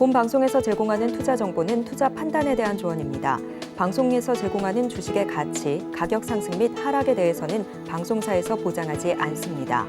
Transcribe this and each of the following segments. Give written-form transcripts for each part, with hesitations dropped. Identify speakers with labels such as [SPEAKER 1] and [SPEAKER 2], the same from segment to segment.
[SPEAKER 1] 본 방송에서 제공하는 투자 정보는 투자 판단에 대한 조언입니다. 방송에서 제공하는 주식의 가치, 가격 상승 및 하락에 대해서는 방송사에서 보장하지 않습니다.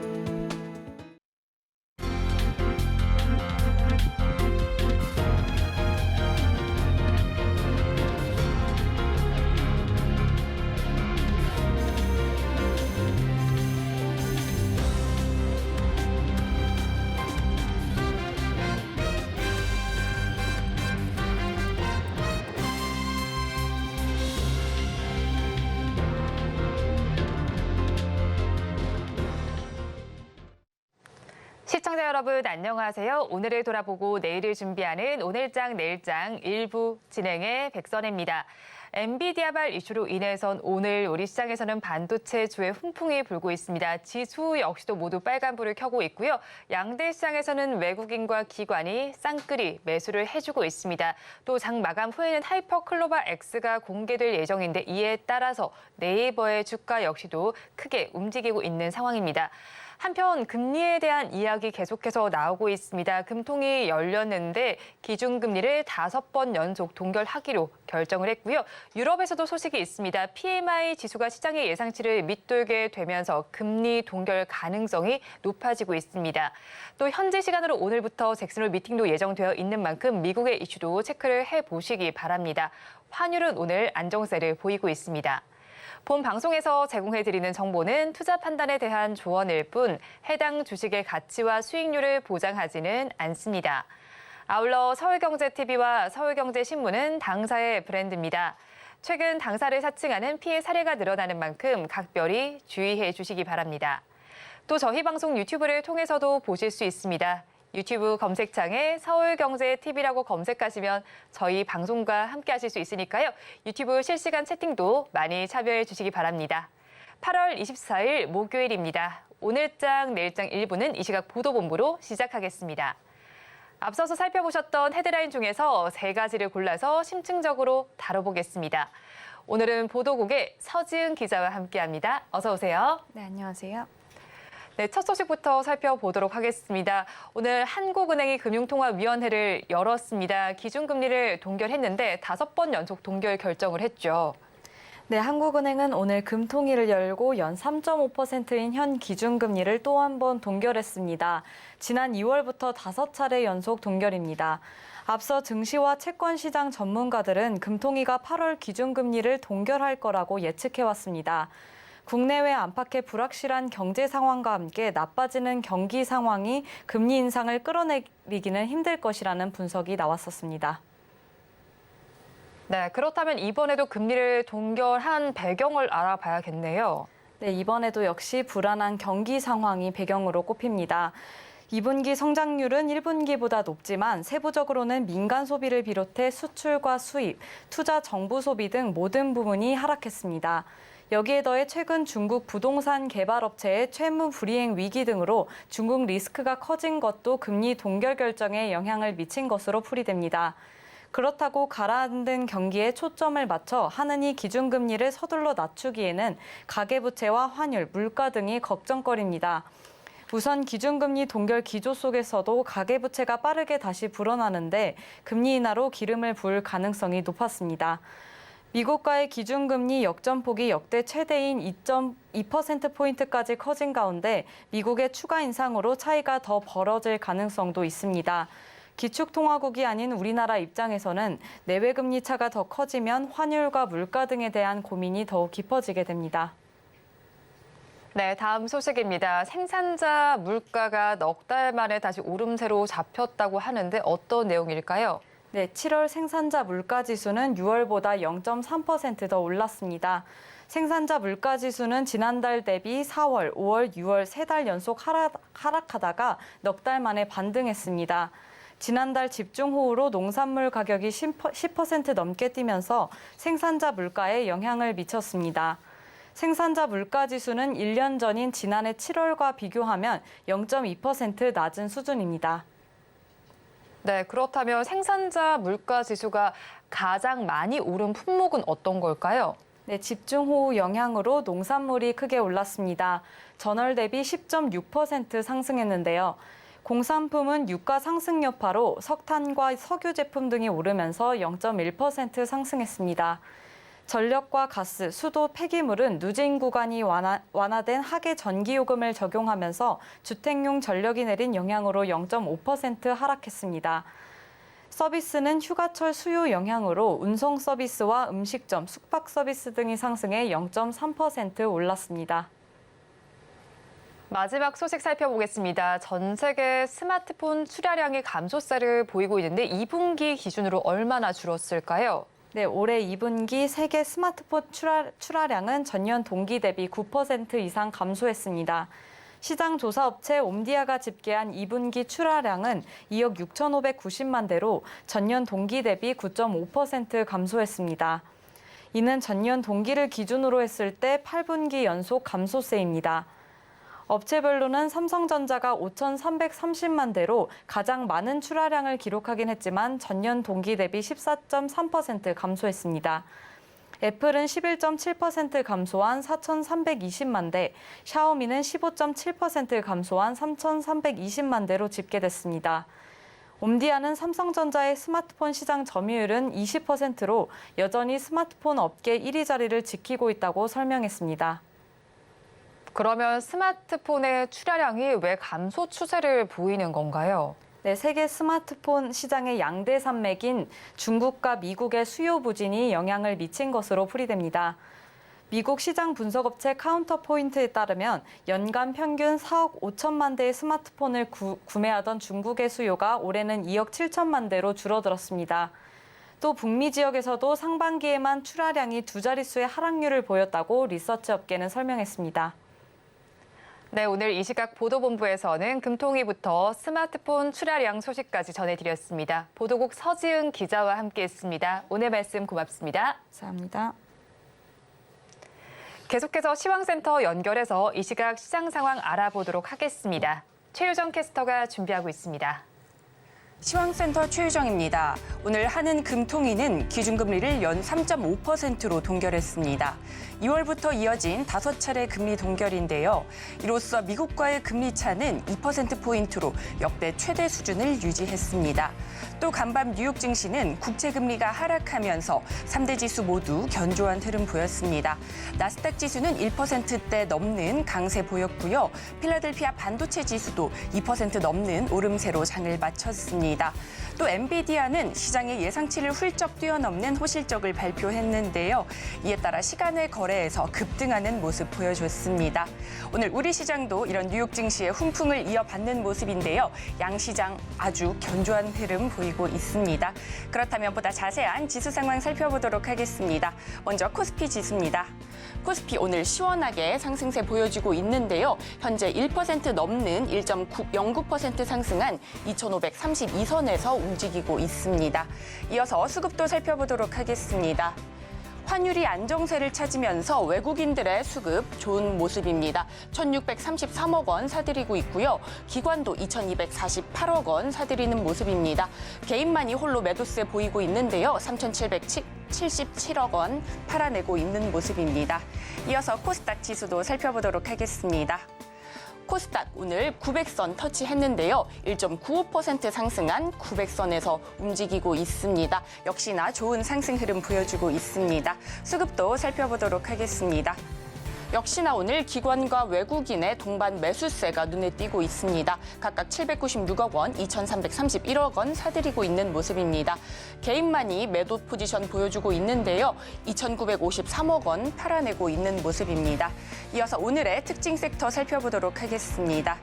[SPEAKER 2] 시청자 여러분 안녕하세요. 오늘을 돌아보고 내일을 준비하는 오늘장 내일장 일부 진행의 백선혜입니다. 엔비디아발 이슈로 인해선 오늘 우리 시장에서는 반도체주의 훈풍이 불고 있습니다. 지수 역시도 모두 빨간불을 켜고 있고요. 양대 시장에서는 외국인과 기관이 쌍끌이 매수를 해주고 있습니다. 또 장 마감 후에는 하이퍼클로바 X가 공개될 예정인데 이에 따라서 네이버의 주가 역시도 크게 움직이고 있는 상황입니다. 한편 금리에 대한 이야기 계속해서 나오고 있습니다. 금통이 열렸는데 기준금리를 5번 연속 동결하기로 결정을 했고요. 유럽에서도 소식이 있습니다. PMI 지수가 시장의 예상치를 밑돌게 되면서 금리 동결 가능성이 높아지고 있습니다. 또 현재 시간으로 오늘부터 잭슨홀 미팅도 예정되어 있는 만큼 미국의 이슈도 체크를 해보시기 바랍니다. 환율은 오늘 안정세를 보이고 있습니다. 본 방송에서 제공해드리는 정보는 투자 판단에 대한 조언일 뿐 해당 주식의 가치와 수익률을 보장하지는 않습니다. 아울러 서울경제TV와 서울경제신문은 당사의 브랜드입니다. 최근 당사를 사칭하는 피해 사례가 늘어나는 만큼 각별히 주의해 주시기 바랍니다. 또 저희 방송 유튜브를 통해서도 보실 수 있습니다. 유튜브 검색창에 서울경제TV라고 검색하시면 저희 방송과 함께 하실 수 있으니까요. 유튜브 실시간 채팅도 많이 참여해 주시기 바랍니다. 8월 24일 목요일입니다. 오늘장 내일장 1부는 이 시각 보도본부로 시작하겠습니다. 앞서서 살펴보셨던 헤드라인 중에서 3가지를 골라서 심층적으로 다뤄보겠습니다. 오늘은 보도국의 서지은 기자와 함께합니다. 어서 오세요.
[SPEAKER 3] 네, 안녕하세요.
[SPEAKER 2] 네, 첫 소식부터 살펴보도록 하겠습니다. 오늘 한국은행이 금융통화위원회를 열었습니다. 기준금리를 동결했는데 5번 연속 동결 결정을 했죠.
[SPEAKER 3] 네, 한국은행은 오늘 금통위를 열고 연 3.5%인 현 기준금리를 또 한 번 동결했습니다. 지난 2월부터 5차례 연속 동결입니다. 앞서 증시와 채권시장 전문가들은 금통위가 8월 기준금리를 동결할 거라고 예측해왔습니다. 국내외 안팎의 불확실한 경제 상황과 함께 나빠지는 경기 상황이 금리 인상을 끌어내리기는 힘들 것이라는 분석이 나왔었습니다.
[SPEAKER 2] 네, 그렇다면 이번에도 금리를 동결한 배경을 알아봐야겠네요.
[SPEAKER 3] 네, 이번에도 역시 불안한 경기 상황이 배경으로 꼽힙니다. 2분기 성장률은 1분기보다 높지만 세부적으로는 민간 소비를 비롯해 수출과 수입, 투자 정부 소비 등 모든 부분이 하락했습니다. 여기에 더해 최근 중국 부동산 개발업체의 채무 불이행 위기 등으로 중국 리스크가 커진 것도 금리 동결 결정에 영향을 미친 것으로 풀이됩니다. 그렇다고 가라앉은 경기에 초점을 맞춰 하느니 기준금리를 서둘러 낮추기에는 가계부채와 환율, 물가 등이 걱정거리입니다. 우선 기준금리 동결 기조 속에서도 가계부채가 빠르게 다시 불어나는데 금리 인하로 기름을 부을 가능성이 높았습니다. 미국과의 기준금리 역전폭이 역대 최대인 2.2%포인트까지 커진 가운데 미국의 추가 인상으로 차이가 더 벌어질 가능성도 있습니다. 기축통화국이 아닌 우리나라 입장에서는 내외금리 차가 더 커지면 환율과 물가 등에 대한 고민이 더욱 깊어지게 됩니다.
[SPEAKER 2] 네, 다음 소식입니다. 생산자 물가가 넉 달 만에 다시 오름세로 잡혔다고 하는데 어떤 내용일까요?
[SPEAKER 3] 네, 7월 생산자 물가지수는 6월보다 0.3% 더 올랐습니다. 생산자 물가지수는 지난달 대비 4월, 5월, 6월 3달 연속 하락하다가 넉 달 만에 반등했습니다. 지난달 집중호우로 농산물 가격이 10% 넘게 뛰면서 생산자 물가에 영향을 미쳤습니다. 생산자 물가지수는 1년 전인 지난해 7월과 비교하면 0.2% 낮은 수준입니다.
[SPEAKER 2] 네, 그렇다면 생산자 물가 지수가 가장 많이 오른 품목은 어떤 걸까요?
[SPEAKER 3] 네, 집중호우 영향으로 농산물이 크게 올랐습니다. 전월 대비 10.6% 상승했는데요. 공산품은 유가 상승 여파로 석탄과 석유 제품 등이 오르면서 0.1% 상승했습니다. 전력과 가스, 수도, 폐기물은 누진 구간이 완화된 하계 전기요금을 적용하면서 주택용 전력이 내린 영향으로 0.5% 하락했습니다. 서비스는 휴가철 수요 영향으로 운송 서비스와 음식점, 숙박 서비스 등이 상승해 0.3% 올랐습니다.
[SPEAKER 2] 마지막 소식 살펴보겠습니다. 전 세계 스마트폰 출하량이 감소세를 보이고 있는데 2분기 기준으로 얼마나 줄었을까요?
[SPEAKER 3] 네, 올해 2분기 세계 스마트폰 출하량은 전년 동기 대비 9% 이상 감소했습니다. 시장 조사 업체 옴디아가 집계한 2분기 출하량은 2억 6,590만 대로 전년 동기 대비 9.5% 감소했습니다. 이는 전년 동기를 기준으로 했을 때 8분기 연속 감소세입니다. 업체별로는 삼성전자가 5,330만 대로 가장 많은 출하량을 기록하긴 했지만 전년 동기 대비 14.3% 감소했습니다. 애플은 11.7% 감소한 4,320만 대, 샤오미는 15.7% 감소한 3,320만 대로 집계됐습니다. 옴디아는 삼성전자의 스마트폰 시장 점유율은 20%로 여전히 스마트폰 업계 1위 자리를 지키고 있다고 설명했습니다.
[SPEAKER 2] 그러면 스마트폰의 출하량이 왜 감소 추세를 보이는 건가요?
[SPEAKER 3] 네, 세계 스마트폰 시장의 양대 산맥인 중국과 미국의 수요 부진이 영향을 미친 것으로 풀이됩니다. 미국 시장 분석업체 카운터포인트에 따르면 연간 평균 4억 5천만 대의 스마트폰을 구매하던 중국의 수요가 올해는 2억 7천만 대로 줄어들었습니다. 또 북미 지역에서도 상반기에만 출하량이 두 자릿수의 하락률을 보였다고 리서치 업계는 설명했습니다.
[SPEAKER 2] 네, 오늘 이 시각 보도본부에서는 금통위부터 스마트폰 출하량 소식까지 전해드렸습니다. 보도국 서지은 기자와 함께했습니다. 오늘 말씀 고맙습니다.
[SPEAKER 3] 감사합니다.
[SPEAKER 2] 계속해서 시황센터 연결해서 이 시각 시장 상황 알아보도록 하겠습니다. 최유정 캐스터가 준비하고 있습니다.
[SPEAKER 4] 시황센터 최유정입니다. 오늘 한은 금통위는 기준금리를 연 3.5%로 동결했습니다. 2월부터 이어진 5차례 금리 동결인데요. 이로써 미국과의 금리 차는 2%포인트로 역대 최대 수준을 유지했습니다. 또 간밤 뉴욕 증시는 국채금리가 하락하면서 3대 지수 모두 견조한 흐름 보였습니다. 나스닥 지수는 1%대 넘는 강세 보였고요. 필라델피아 반도체 지수도 2% 넘는 오름세로 장을 마쳤습니다. 또 엔비디아는 시장의 예상치를 훌쩍 뛰어넘는 호실적을 발표했는데요. 이에 따라 시간외 거래에서 급등하는 모습 보여줬습니다. 오늘 우리 시장도 이런 뉴욕 증시의 훈풍을 이어받는 모습인데요. 양시장 아주 견조한 흐름 보이고 있습니다. 그렇다면 보다 자세한 지수 상황 살펴보도록 하겠습니다. 먼저 코스피 지수입니다. 코스피 오늘 시원하게 상승세 보여주고 있는데요. 현재 1% 넘는 1.09% 상승한 2,532선에서 움직이고 있습니다. 이어서 수급도 살펴보도록 하겠습니다. 환율이 안정세를 찾으면서 외국인들의 수급 좋은 모습입니다. 1,633억 원 사들이고 있고요. 기관도 2,248억 원 사들이는 모습입니다. 개인만이 홀로 매도세 보이고 있는데요. 3,777억 원 팔아내고 있는 모습입니다. 이어서 코스닥 지수도 살펴보도록 하겠습니다. 코스닥 오늘 900선 터치했는데요. 1.95% 상승한 900선에서 움직이고 있습니다. 역시나 좋은 상승 흐름 보여주고 있습니다. 수급도 살펴보도록 하겠습니다. 역시나 오늘 기관과 외국인의 동반 매수세가 눈에 띄고 있습니다. 각각 796억 원, 2,331억 원 사들이고 있는 모습입니다. 개인만이 매도 포지션 보여주고 있는데요. 2,953억 원 팔아내고 있는 모습입니다. 이어서 오늘의 특징 섹터 살펴보도록 하겠습니다.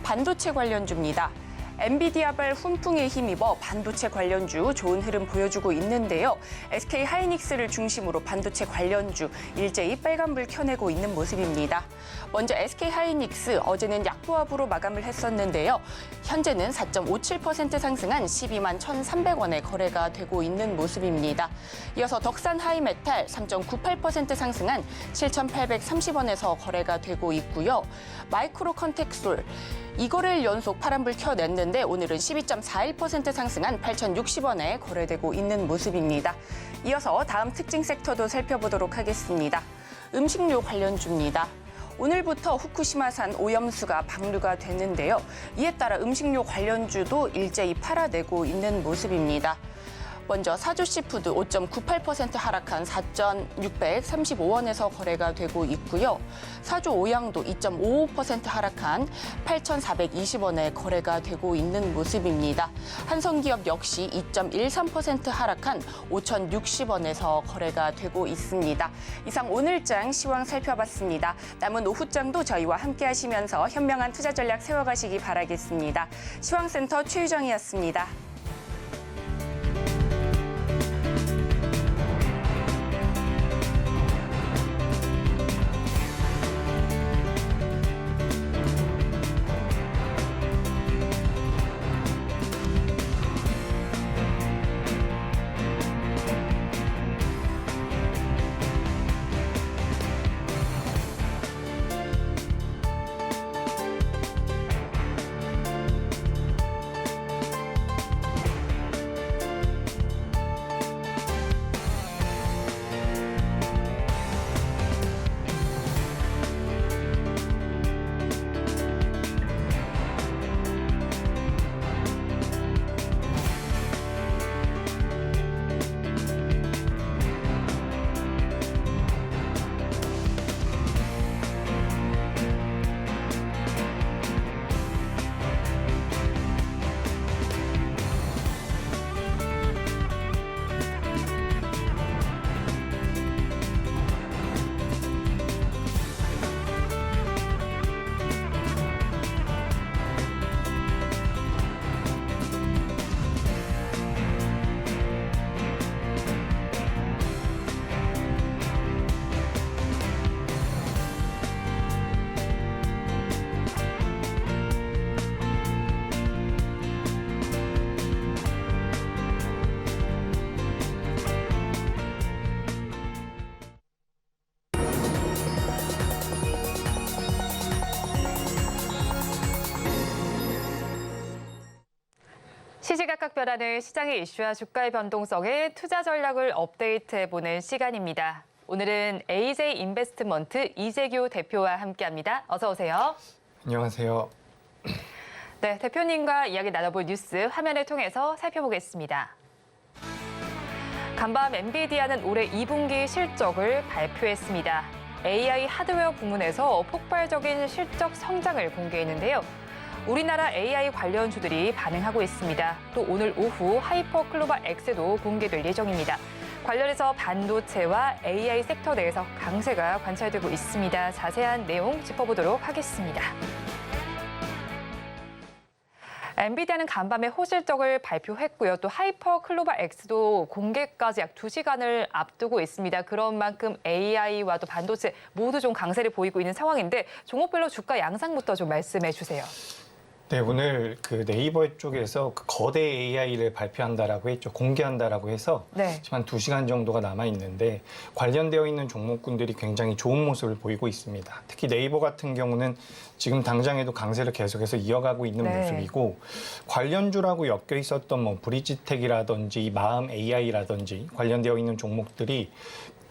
[SPEAKER 4] 반도체 관련주입니다. 엔비디아발 훈풍에 힘입어 반도체 관련주 좋은 흐름 보여주고 있는데요. SK 하이닉스를 중심으로 반도체 관련주 일제히 빨간불 켜내고 있는 모습입니다. 먼저 SK 하이닉스 어제는 약보합으로 마감을 했었는데요. 현재는 4.57% 상승한 12만 1,300원에 거래가 되고 있는 모습입니다. 이어서 덕산 하이메탈 3.98% 상승한 7,830원에서 거래가 되고 있고요. 마이크로 컨텍솔 이거를 연속 파란불 켜냈는데 오늘은 12.41% 상승한 8,060원에 거래되고 있는 모습입니다. 이어서 다음 특징 섹터도 살펴보도록 하겠습니다. 음식료 관련주입니다. 오늘부터 후쿠시마산 오염수가 방류가 됐는데요. 이에 따라 음식료 관련주도 일제히 팔아내고 있는 모습입니다. 먼저 사주시푸드 5.98% 하락한 4,635원에서 거래가 되고 있고요. 사주 오양도 2.55% 하락한 8,420원에 거래가 되고 있는 모습입니다. 한성기업 역시 2.13% 하락한 5,060원에서 거래가 되고 있습니다. 이상 오늘장 시황 살펴봤습니다. 남은 오후장도 저희와 함께 하시면서 현명한 투자 전략 세워가시기 바라겠습니다. 시황센터 최유정이었습니다.
[SPEAKER 2] 시시각각 변하는 시장의 이슈와 주가의 변동성에 투자 전략을 업데이트해보는 시간입니다. 오늘은 AJ 인베스트먼트 이재규 대표와 함께합니다. 어서 오세요.
[SPEAKER 5] 안녕하세요.
[SPEAKER 2] 네, 대표님과 이야기 나눠볼 뉴스 화면을 통해서 살펴보겠습니다. 간밤 엔비디아는 올해 2분기 실적을 발표했습니다. AI 하드웨어 부문에서 폭발적인 실적 성장을 공개했는데요. 우리나라 AI 관련주들이 반응하고 있습니다. 또 오늘 오후 하이퍼클로바X도 공개될 예정입니다. 관련해서 반도체와 AI 섹터 내에서 강세가 관찰되고 있습니다. 자세한 내용 짚어보도록 하겠습니다. 엔비디아는 간밤에 호실적을 발표했고요. 또 하이퍼클로바X도 공개까지 약 2시간을 앞두고 있습니다. 그런 만큼 AI와 또 반도체 모두 좀 강세를 보이고 있는 상황인데 종목별로 주가 양상부터 좀 말씀해 주세요.
[SPEAKER 5] 네, 오늘 그 네이버 쪽에서 그 거대 AI를 발표한다라고 했죠. 공개한다라고 해서
[SPEAKER 2] 네.
[SPEAKER 5] 지금 한 2시간 정도가 남아 있는데 관련되어 있는 종목군들이 굉장히 좋은 모습을 보이고 있습니다. 특히 네이버 같은 경우는 지금 당장에도 강세를 계속해서 이어가고 있는
[SPEAKER 2] 네.
[SPEAKER 5] 모습이고 관련주라고 엮여 있었던 뭐 브리지텍이라든지 마음 AI라든지 관련되어 있는 종목들이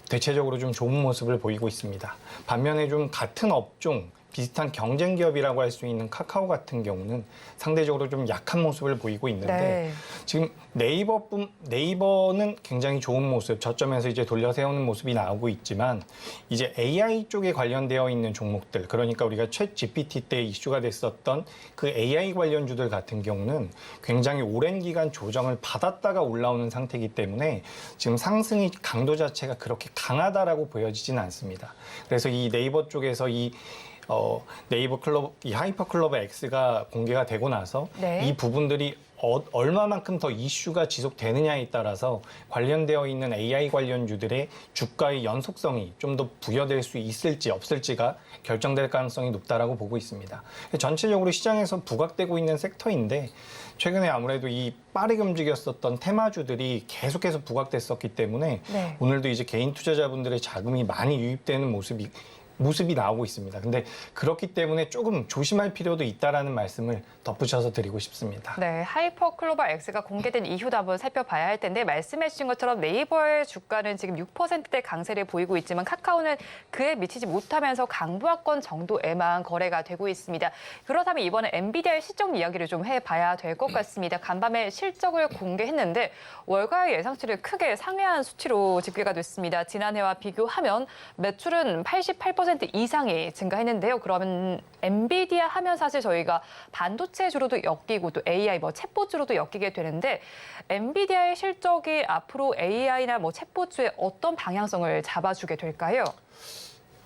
[SPEAKER 5] 대체적으로 좀 좋은 모습을 보이고 있습니다. 반면에 좀 같은 업종 비슷한 경쟁 기업이라고 할 수 있는 카카오 같은 경우는 상대적으로 좀 약한 모습을 보이고 있는데
[SPEAKER 2] 네.
[SPEAKER 5] 지금 네이버는 굉장히 좋은 모습, 저점에서 이제 돌려 세우는 모습이 나오고 있지만 이제 AI 쪽에 관련되어 있는 종목들, 그러니까 우리가 챗 GPT 때 이슈가 됐었던 그 AI 관련주들 같은 경우는 굉장히 오랜 기간 조정을 받았다가 올라오는 상태이기 때문에 지금 상승의 강도 자체가 그렇게 강하다라고 보여지진 않습니다. 그래서 이 네이버 쪽에서 이 하이퍼클로버 X가 공개가 되고 나서
[SPEAKER 2] 네.
[SPEAKER 5] 이 부분들이 얼마만큼 더 이슈가 지속되느냐에 따라서 관련되어 있는 AI 관련주들의 주가의 연속성이 좀 더 부여될 수 있을지 없을지가 결정될 가능성이 높다라고 보고 있습니다. 전체적으로 시장에서 부각되고 있는 섹터인데 최근에 아무래도 이 빠르게 움직였었던 테마주들이 계속해서 부각됐었기 때문에
[SPEAKER 2] 네.
[SPEAKER 5] 오늘도 이제 개인 투자자분들의 자금이 많이 유입되는 모습이 나오고 있습니다. 근데 그렇기 때문에 조금 조심할 필요도 있다라는 말씀을 덧붙여서 드리고 싶습니다.
[SPEAKER 2] 네, 하이퍼클로벌 X가 공개된 이유도 한번 살펴봐야 할 텐데 말씀해 주신 것처럼 네이버의 주가는 지금 6%대 강세를 보이고 있지만 카카오는 그에 미치지 못하면서 강보합권 정도에만 거래가 되고 있습니다. 그렇다면 이번에 엔비디아의 실적 이야기를 좀 해봐야 될 것 같습니다. 간밤에 실적을 공개했는데 월가의 예상치를 크게 상회한 수치로 집계가 됐습니다. 지난해와 비교하면 매출은 88% 이상이 증가했는데요. 그러면 엔비디아 하면 사실 저희가 반도체 주로도 엮이고 또 AI, 챗봇 주로도 엮이게 되는데 엔비디아의 실적이 앞으로 AI나 챗봇주에 어떤 방향성을 잡아주게 될까요?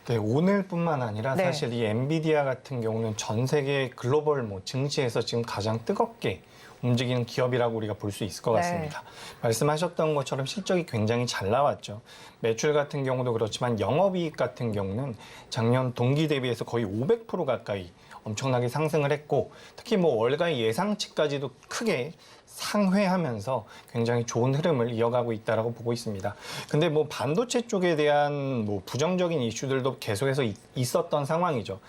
[SPEAKER 5] 네, 오늘뿐만 아니라
[SPEAKER 2] 네.
[SPEAKER 5] 사실 이 엔비디아 같은 경우는 전 세계 글로벌 증시에서 지금 가장 뜨겁게 움직이는 기업이라고 우리가 볼 수 있을 것
[SPEAKER 2] 네.
[SPEAKER 5] 같습니다. 말씀하셨던 것처럼 실적이 굉장히 잘 나왔죠. 매출 같은 경우도 그렇지만 영업이익 같은 경우는 작년 동기 대비해서 거의 500% 가까이 엄청나게 상승을 했고 특히 월가의 예상치까지도 크게 상회하면서 굉장히 좋은 흐름을 이어가고 있다라고 보고 있습니다. 근데 반도체 쪽에 대한 부정적인 이슈들도 계속해서 있었던 상황이죠.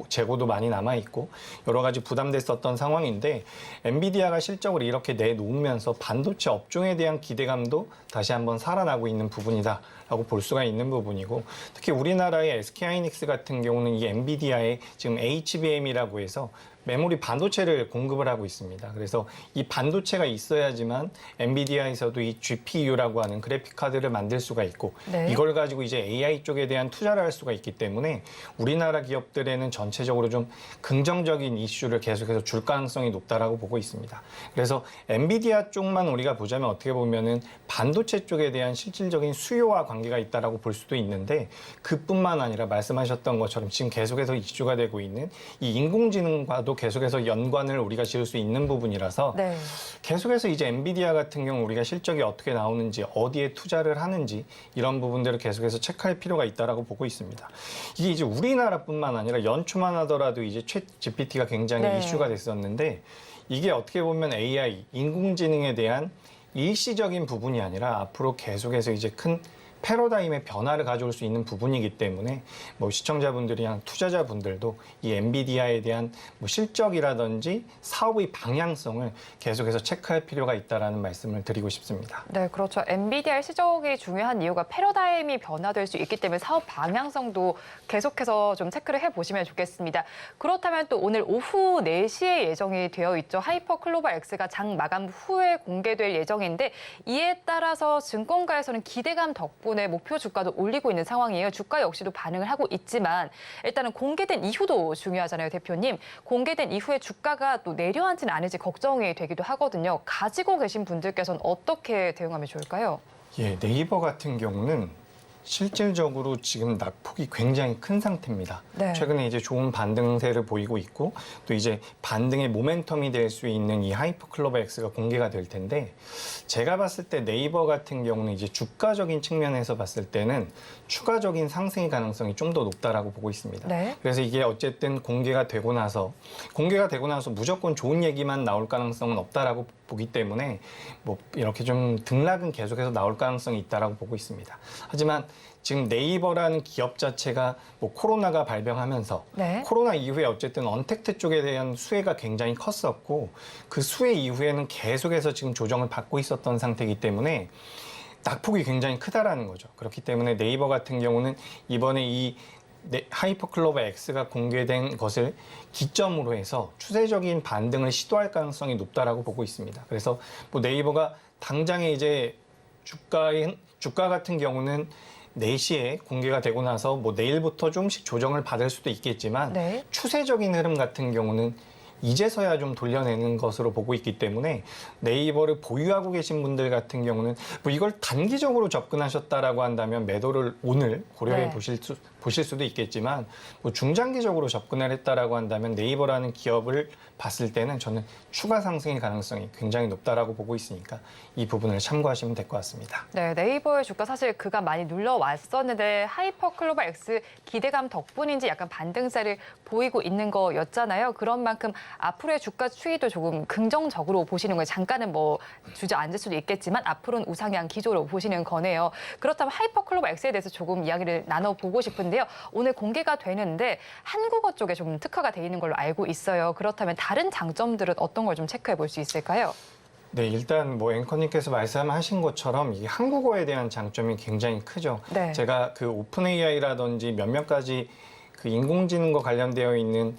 [SPEAKER 5] 재고도 많이 남아 있고 여러 가지 부담됐었던 상황인데 엔비디아가 실적을 이렇게 내놓으면서 반도체 업종에 대한 기대감도 다시 한번 살아나고 있는 부분이다라고 볼 수가 있는 부분이고 특히 우리나라의 SK하이닉스 같은 경우는 이 엔비디아의 지금 HBM이라고 해서 메모리 반도체를 공급을 하고 있습니다. 그래서 이 반도체가 있어야지만 엔비디아에서도 이 GPU라고 하는 그래픽 카드를 만들 수가 있고
[SPEAKER 2] 네.
[SPEAKER 5] 이걸 가지고 이제 AI 쪽에 대한 투자를 할 수가 있기 때문에 우리나라 기업들에는 전체적으로 좀 긍정적인 이슈를 계속해서 줄 가능성이 높다라고 보고 있습니다. 그래서 엔비디아 쪽만 우리가 보자면 어떻게 보면은 반도체 쪽에 대한 실질적인 수요와 관계가 있다라고 볼 수도 있는데 그뿐만 아니라 말씀하셨던 것처럼 지금 계속해서 이슈가 되고 있는 이 인공지능과도 계속해서 연관을 우리가 지을 수 있는 부분이라서
[SPEAKER 2] 네.
[SPEAKER 5] 계속해서 이제 엔비디아 같은 경우 우리가 실적이 어떻게 나오는지 어디에 투자를 하는지 이런 부분들을 계속해서 체크할 필요가 있다라고 보고 있습니다. 이게 이제 우리나라뿐만 아니라 연초만 하더라도 이제 챗 GPT가 굉장히
[SPEAKER 2] 네.
[SPEAKER 5] 이슈가 됐었는데 이게 어떻게 보면 AI 인공지능에 대한 일시적인 부분이 아니라 앞으로 계속해서 이제 큰 패러다임의 변화를 가져올 수 있는 부분이기 때문에 시청자분들이랑 투자자분들도 이 엔비디아에 대한 실적이라든지 사업의 방향성을 계속해서 체크할 필요가 있다라는 말씀을 드리고 싶습니다.
[SPEAKER 2] 네, 그렇죠. 엔비디아의 실적이 중요한 이유가 패러다임이 변화될 수 있기 때문에 사업 방향성도 계속해서 좀 체크를 해보시면 좋겠습니다. 그렇다면 또 오늘 오후 4시에 예정이 되어 있죠. 하이퍼클로벌 X가 장 마감 후에 공개될 예정인데 이에 따라서 증권가에서는 기대감 덕분에 목표 주가도 올리고 있는 상황이에요. 주가 역시도 반응을 하고 있지만 일단은 공개된 이후도 중요하잖아요, 대표님. 공개된 이후에 주가가 또 내려앉지는 않을지 걱정이 되기도 하거든요. 가지고 계신 분들께서는 어떻게 대응하면 좋을까요?
[SPEAKER 5] 예, 네이버 같은 경우는 실질적으로 지금 낙폭이 굉장히 큰 상태입니다.
[SPEAKER 2] 네.
[SPEAKER 5] 최근에 이제 좋은 반등세를 보이고 있고 또 이제 반등의 모멘텀이 될 수 있는 이 하이퍼클로버 X가 공개가 될 텐데 제가 봤을 때 네이버 같은 경우는 이제 주가적인 측면에서 봤을 때는 추가적인 상승의 가능성이 좀 더 높다라고 보고 있습니다.
[SPEAKER 2] 네.
[SPEAKER 5] 그래서 이게 어쨌든 공개가 되고 나서 무조건 좋은 얘기만 나올 가능성은 없다라고 보기 때문에 이렇게 좀 등락은 계속해서 나올 가능성이 있다라고 보고 있습니다. 하지만 지금 네이버라는 기업 자체가 코로나가 발병하면서
[SPEAKER 2] 네.
[SPEAKER 5] 코로나 이후에 어쨌든 언택트 쪽에 대한 수혜가 굉장히 컸었고 그 수혜 이후에는 계속해서 지금 조정을 받고 있었던 상태이기 때문에 낙폭이 굉장히 크다라는 거죠. 그렇기 때문에 네이버 같은 경우는 이번에 이 하이퍼클로버 X가 공개된 것을 기점으로 해서 추세적인 반등을 시도할 가능성이 높다라고 보고 있습니다. 그래서 네이버가 당장에 이제 주가 같은 경우는 4시에 공개가 되고 나서 내일부터 조금씩 조정을 받을 수도 있겠지만
[SPEAKER 2] 네.
[SPEAKER 5] 추세적인 흐름 같은 경우는 이제서야 좀 돌려내는 것으로 보고 있기 때문에 네이버를 보유하고 계신 분들 같은 경우는 이걸 단기적으로 접근하셨다라고 한다면 매도를 오늘 고려해
[SPEAKER 2] 네.
[SPEAKER 5] 보실 수도 있겠지만 중장기적으로 접근을 했다라고 한다면 네이버라는 기업을 봤을 때는 저는 추가 상승의 가능성이 굉장히 높다라고 보고 있으니까 이 부분을 참고하시면 될 것 같습니다.
[SPEAKER 2] 네, 네이버의 주가 사실 그간 많이 눌러왔었는데 하이퍼클로버 X 기대감 덕분인지 약간 반등세를 보이고 있는 거였잖아요. 그런 만큼 앞으로의 주가 추이도 조금 긍정적으로 보시는 거예요. 잠깐은 뭐 주저앉을 수도 있겠지만 앞으로는 우상향 기조로 보시는 거네요. 그렇다면 하이퍼클로버 X에 대해서 조금 이야기를 나눠보고 싶은데요. 오늘 공개가 되는데 한국어 쪽에 좀 특화가 돼 있는 걸로 알고 있어요. 그렇다면 다른 장점들은 어떤 걸 좀 체크해 볼 수 있을까요?
[SPEAKER 5] 네, 일단 뭐 앵커님께서 말씀하신 것처럼 이 한국어에 대한 장점이 굉장히 크죠.
[SPEAKER 2] 네.
[SPEAKER 5] 제가 그 오픈 AI라든지 몇몇 가지 그 인공지능과 관련되어 있는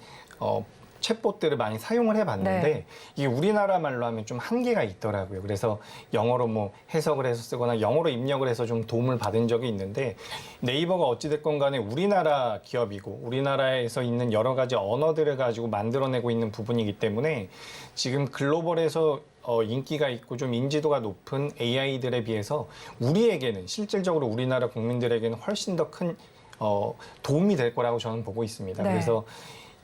[SPEAKER 5] 챗봇들을 많이 사용을 해봤는데
[SPEAKER 2] 네.
[SPEAKER 5] 이게 우리나라 말로 하면 좀 한계가 있더라고요. 그래서 영어로 뭐 해석을 해서 쓰거나 영어로 입력을 해서 좀 도움을 받은 적이 있는데 네이버가 어찌됐건 간에 우리나라 기업이고 우리나라에서 있는 여러 가지 언어들을 가지고 만들어내고 있는 부분이기 때문에 지금 글로벌에서 인기가 있고 좀 인지도가 높은 AI들에 비해서 우리에게는 실질적으로 우리나라 국민들에게는 훨씬 더 큰 도움이 될 거라고 저는 보고 있습니다.
[SPEAKER 2] 네.
[SPEAKER 5] 그래서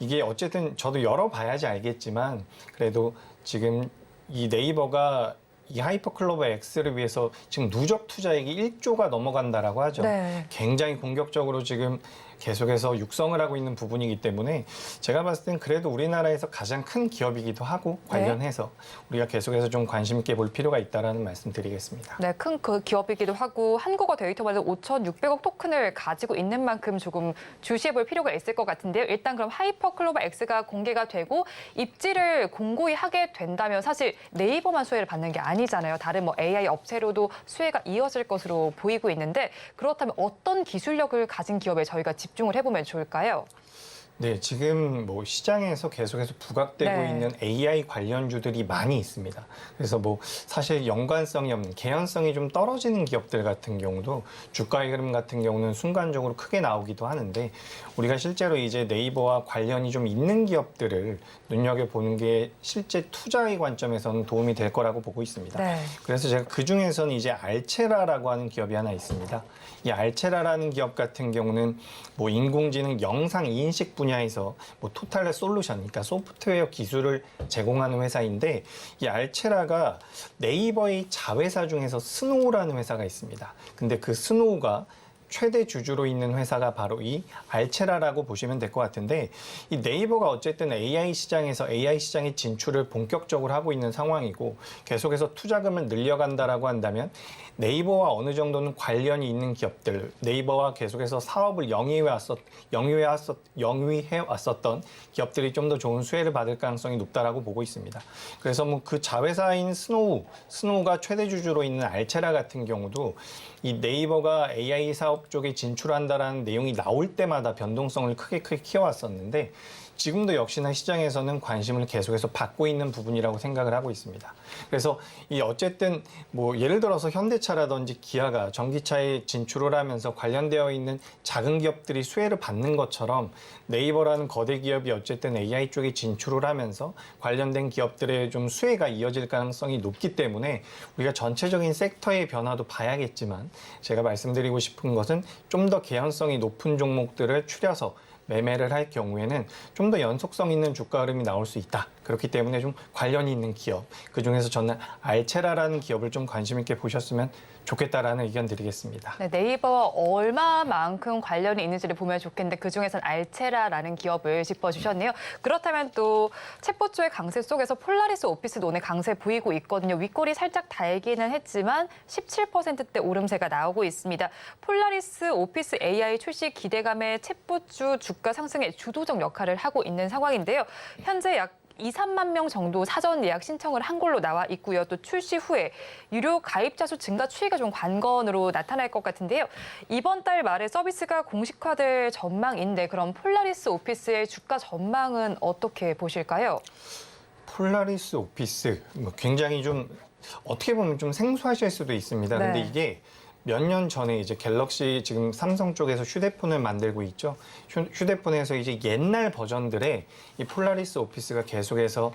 [SPEAKER 5] 이게 어쨌든 저도 열어봐야지 알겠지만 그래도 지금 이 네이버가 이 하이퍼클로버 X를 위해서 지금 누적 투자액이 1조가 넘어간다라고 하죠.
[SPEAKER 2] 네.
[SPEAKER 5] 굉장히 공격적으로 지금 계속해서 육성을 하고 있는 부분이기 때문에 제가 봤을 땐 그래도 우리나라에서 가장 큰 기업이기도 하고 관련해서 우리가 계속해서 좀 관심 있게 볼 필요가 있다라는 말씀 드리겠습니다.
[SPEAKER 2] 네, 큰 그 기업이기도 하고 한국어 데이터마다 5,600억 토큰을 가지고 있는 만큼 조금 주시해 볼 필요가 있을 것 같은데요. 일단 그럼 하이퍼클로버 X가 공개가 되고 입지를 공고히 하게 된다면 사실 네이버만 수혜를 받는 게 아니잖아요. 다른 뭐 AI 업체로도 수혜가 이어질 것으로 보이고 있는데 그렇다면 어떤 기술력을 가진 기업에 저희가 집중을 해보면 좋을까요?
[SPEAKER 5] 네, 지금 뭐 시장에서 계속해서 부각되고
[SPEAKER 2] 네.
[SPEAKER 5] 있는 AI 관련주들이 많이 있습니다. 그래서 뭐 사실 연관성이 없는 개연성이 좀 떨어지는 기업들 같은 경우도 주가의 흐름 같은 경우는 순간적으로 크게 나오기도 하는데 우리가 실제로 이제 네이버와 관련이 좀 있는 기업들을 눈여겨보는 게 실제 투자의 관점에서는 도움이 될 거라고 보고 있습니다.
[SPEAKER 2] 네.
[SPEAKER 5] 그래서 제가 그 중에서는 이제 알체라라고 하는 기업이 하나 있습니다. 이 알체라라는 기업 같은 경우는 뭐 인공지능 영상 인식 분야에서 뭐 토탈 솔루션, 그러니까 소프트웨어 기술을 제공하는 회사인데 이 알체라가 네이버의 자회사 중에서 스노우라는 회사가 있습니다. 근데 그 스노우가 최대 주주로 있는 회사가 바로 이 알체라라고 보시면 될 것 같은데 이 네이버가 어쨌든 AI 시장에서 AI 시장의 진출을 본격적으로 하고 있는 상황이고 계속해서 투자금을 늘려간다라고 한다면 네이버와 어느 정도는 관련이 있는 기업들, 네이버와 계속해서 사업을 영위해 왔었던 기업들이 좀 더 좋은 수혜를 받을 가능성이 높다라고 보고 있습니다. 그래서 뭐 그 자회사인 스노우가 최대 주주로 있는 알체라 같은 경우도 이 네이버가 AI 사업 쪽에 진출한다라는 내용이 나올 때마다 변동성을 크게 키워왔었는데 지금도 역시나 시장에서는 관심을 계속해서 받고 있는 부분이라고 생각을 하고 있습니다. 그래서 이 어쨌든 뭐 예를 들어서 현대차라든지 기아가 전기차에 진출을 하면서 관련되어 있는 작은 기업들이 수혜를 받는 것처럼 네이버라는 거대 기업이 어쨌든 AI 쪽에 진출을 하면서 관련된 기업들의 좀 수혜가 이어질 가능성이 높기 때문에 우리가 전체적인 섹터의 변화도 봐야겠지만 제가 말씀드리고 싶은 것은 좀 더 개연성이 높은 종목들을 추려서 매매를 할 경우에는 좀 더 연속성 있는 주가 흐름이 나올 수 있다. 그렇기 때문에 좀 관련이 있는 기업, 그중에서 저는 알체라라는 기업을 좀 관심 있게 보셨으면 좋겠다라는 의견 드리겠습니다.
[SPEAKER 2] 네, 네이버와 얼마만큼 관련이 있는지를 보면 좋겠는데 그중에선 알체라라는 기업을 짚어주셨네요. 그렇다면 또 챗봇주의 강세 속에서 폴라리스 오피스도 오늘 강세 보이고 있거든요. 윗골이 살짝 달기는 했지만 17%대 오름세가 나오고 있습니다. 폴라리스 오피스 AI 출시 기대감에 챗봇주 주가 상승에 주도적 역할을 하고 있는 상황인데요. 현재 약 2, 3만 명 정도 사전 예약 신청을 한 걸로 나와 있고요. 또 출시 후에 유료 가입자 수 증가 추이가 좀 관건으로 나타날 것 같은데요. 이번 달 말에 서비스가 공식화될 전망인데 그럼 폴라리스 오피스의 주가 전망은 어떻게 보실까요?
[SPEAKER 5] 폴라리스 오피스 굉장히 좀 어떻게 보면 좀 생소하실 수도 있습니다.
[SPEAKER 2] 네.
[SPEAKER 5] 근데 이게 몇 년 전에 이제 갤럭시 지금 삼성 쪽에서 휴대폰을 만들고 있죠. 휴대폰에서 이제 옛날 버전들의 이 폴라리스 오피스가 계속해서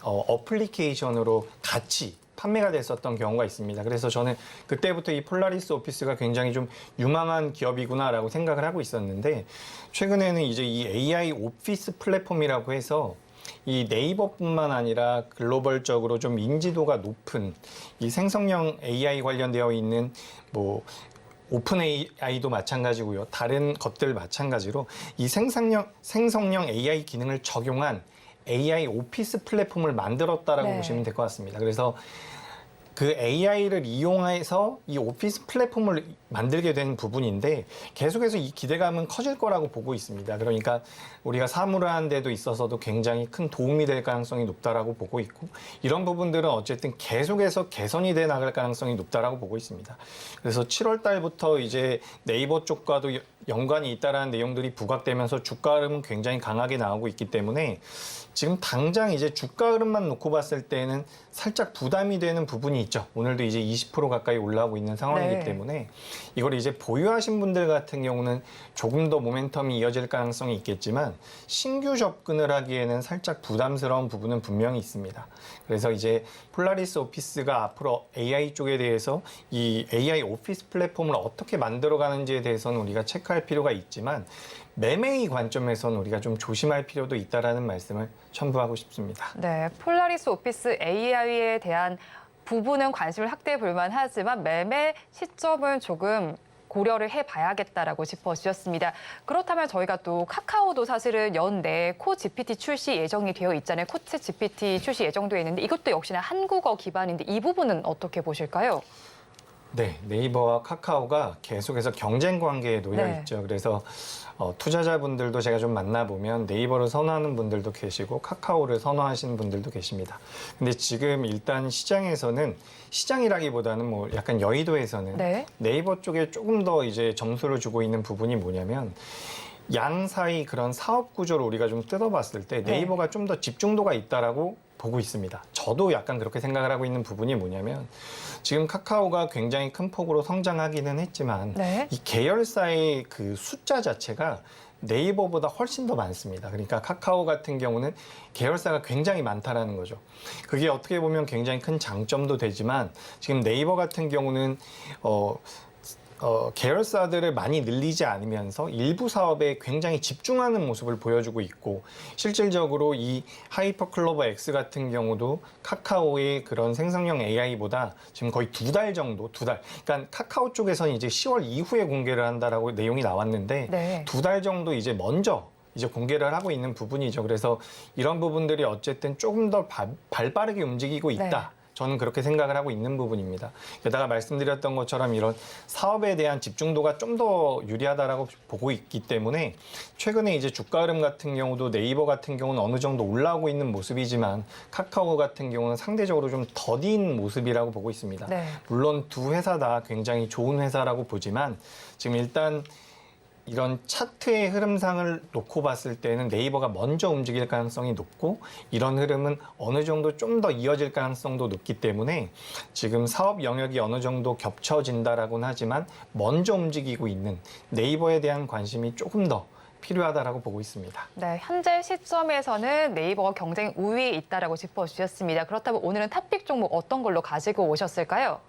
[SPEAKER 5] 어플리케이션으로 같이 판매가 됐었던 경우가 있습니다. 그래서 저는 그때부터 이 폴라리스 오피스가 굉장히 좀 유망한 기업이구나라고 생각을 하고 있었는데 최근에는 이제 이 AI 오피스 플랫폼이라고 해서 이 네이버뿐만 아니라 글로벌적으로 좀 인지도가 높은 이 생성형 AI 관련되어 있는 뭐 오픈 AI도 마찬가지고요. 다른 것들 마찬가지로 이 생성형 AI 기능을 적용한 AI 오피스 플랫폼을 만들었다라고
[SPEAKER 2] 네.
[SPEAKER 5] 보시면 될 것 같습니다. 그래서 그 AI를 이용해서 이 오피스 플랫폼을 만들게 된 부분인데 계속해서 이 기대감은 커질 거라고 보고 있습니다. 그러니까 우리가 사무를 하는 데도 있어서도 굉장히 큰 도움이 될 가능성이 높다라고 보고 있고 이런 부분들은 어쨌든 계속해서 개선이 돼 나갈 가능성이 높다라고 보고 있습니다. 그래서 7월 달부터 이제 네이버 쪽과도 연관이 있다라는 내용들이 부각되면서 주가 흐름은 굉장히 강하게 나오고 있기 때문에 지금 당장 이제 주가 흐름만 놓고 봤을 때는 살짝 부담이 되는 부분이 있죠. 오늘도 이제 20% 가까이 올라오고 있는 상황이기
[SPEAKER 2] 네.
[SPEAKER 5] 때문에 이걸 이제 보유하신 분들 같은 경우는 조금 더 모멘텀이 이어질 가능성이 있겠지만 신규 접근을 하기에는 살짝 부담스러운 부분은 분명히 있습니다. 그래서 이제 폴라리스 오피스가 앞으로 AI 쪽에 대해서 이 AI 오피스 플랫폼을 어떻게 만들어가는지에 대해서는 우리가 체크할 필요가 있지만 매매의 관점에서는 우리가 좀 조심할 필요도 있다라는 말씀을 첨부하고 싶습니다.
[SPEAKER 2] 네, 폴라리스 오피스 AI에 대한 부분은 관심을 확대해 볼 만하지만 매매 시점은 조금 고려를 해봐야겠다라고 짚어주셨습니다. 그렇다면 저희가 또 카카오도 사실은 연내 코 GPT 출시 예정이 되어 있잖아요. 코츠 GPT 출시 예정되어 있는데 이것도 역시나 한국어 기반인데 이 부분은 어떻게 보실까요?
[SPEAKER 5] 네, 네이버와 카카오가 계속해서 경쟁 관계에 놓여
[SPEAKER 2] 네.
[SPEAKER 5] 있죠. 그래서 투자자분들도 제가 좀 만나보면 네이버를 선호하는 분들도 계시고 카카오를 선호하시는 분들도 계십니다. 근데 지금 일단 시장에서는 시장이라기보다는 뭐 약간 여의도에서는
[SPEAKER 2] 네.
[SPEAKER 5] 네이버 쪽에 조금 더 이제 점수를 주고 있는 부분이 뭐냐면 양 사이 그런 사업 구조를 우리가 좀 뜯어봤을 때 네이버가 좀 더 집중도가 있다라고 보고 있습니다. 저도 약간 그렇게 생각을 하고 있는 부분이 뭐냐면 지금 카카오가 굉장히 큰 폭으로 성장하기는 했지만
[SPEAKER 2] 네.
[SPEAKER 5] 이 계열사의 그 숫자 자체가 네이버보다 훨씬 더 많습니다. 그러니까 카카오 같은 경우는 계열사가 굉장히 많다라는 거죠. 그게 어떻게 보면 굉장히 큰 장점도 되지만 지금 네이버 같은 경우는 계열사들을 많이 늘리지 않으면서 일부 사업에 굉장히 집중하는 모습을 보여주고 있고 실질적으로 이 하이퍼클로버 X 같은 경우도 카카오의 그런 생성형 AI보다 지금 거의 2달 정도, 2달. 그러니까 카카오 쪽에서는 이제 10월 이후에 공개를 한다라고 내용이 나왔는데
[SPEAKER 2] 네.
[SPEAKER 5] 2달 정도 이제 먼저 이제 공개를 하고 있는 부분이죠. 그래서 이런 부분들이 어쨌든 조금 더 발빠르게 움직이고 있다.
[SPEAKER 2] 네.
[SPEAKER 5] 저는 그렇게 생각을 하고 있는 부분입니다. 게다가 말씀드렸던 것처럼 이런 사업에 대한 집중도가 좀 더 유리하다라고 보고 있기 때문에 최근에 이제 주가 흐름 같은 경우도 네이버 같은 경우는 어느 정도 올라오고 있는 모습이지만 카카오 같은 경우는 상대적으로 좀 더딘 모습이라고 보고 있습니다.
[SPEAKER 2] 네.
[SPEAKER 5] 물론 두 회사 다 굉장히 좋은 회사라고 보지만 지금 일단 이런 차트의 흐름상을 놓고 봤을 때는 네이버가 먼저 움직일 가능성이 높고 이런 흐름은 어느 정도 좀 더 이어질 가능성도 높기 때문에 지금 사업 영역이 어느 정도 겹쳐진다라고는 하지만 먼저 움직이고 있는 네이버에 대한 관심이 조금 더 필요하다라고 보고 있습니다.
[SPEAKER 2] 네, 현재 시점에서는 네이버가 경쟁 우위에 있다라고 짚어주셨습니다. 그렇다면 오늘은 탑픽 종목 어떤 걸로 가지고 오셨을까요?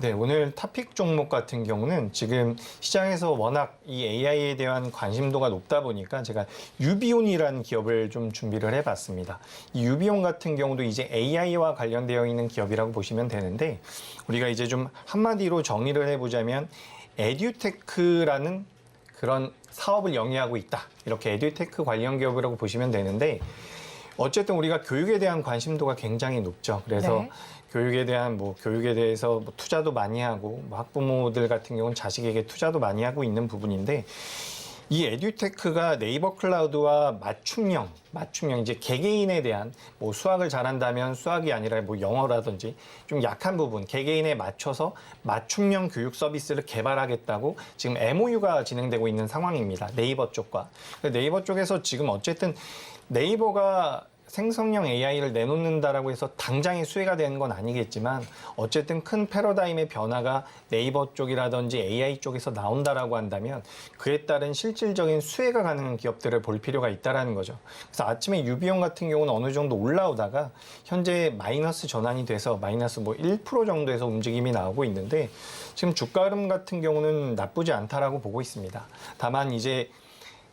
[SPEAKER 5] 네, 오늘 탑픽 종목 같은 경우는 지금 시장에서 워낙 이 AI에 대한 관심도가 높다 보니까 제가 유비온이라는 기업을 좀 준비를 해봤습니다. 이 유비온 같은 경우도 이제 AI와 관련되어 있는 기업이라고 보시면 되는데 우리가 이제 좀 한마디로 정의를 해보자면 에듀테크라는 그런 사업을 영위하고 있다. 이렇게 에듀테크 관련 기업이라고 보시면 되는데 어쨌든 우리가 교육에 대한 관심도가 굉장히 높죠. 그래서
[SPEAKER 2] 네.
[SPEAKER 5] 교육에 대해서 뭐 투자도 많이 하고 뭐 학부모들 같은 경우는 자식에게 투자도 많이 하고 있는 부분인데 이 에듀테크가 네이버 클라우드와 맞춤형 이제 개개인에 대한 뭐 수학을 잘한다면 수학이 아니라 뭐 영어라든지 좀 약한 부분 개개인에 맞춰서 맞춤형 교육 서비스를 개발하겠다고 지금 MOU가 진행되고 있는 상황입니다. 네이버 쪽과. 네이버 쪽에서 지금 어쨌든 네이버가 생성형 AI를 내놓는다라고 해서 당장의 수혜가 되는 건 아니겠지만 어쨌든 큰 패러다임의 변화가 네이버 쪽이라든지 AI 쪽에서 나온다라고 한다면 그에 따른 실질적인 수혜가 가능한 기업들을 볼 필요가 있다라는 거죠. 그래서 아침에 유비온 같은 경우는 어느 정도 올라오다가 현재 마이너스 전환이 돼서 마이너스 뭐 1% 정도에서 움직임이 나오고 있는데 지금 주가 흐름 같은 경우는 나쁘지 않다라고 보고 있습니다. 다만 이제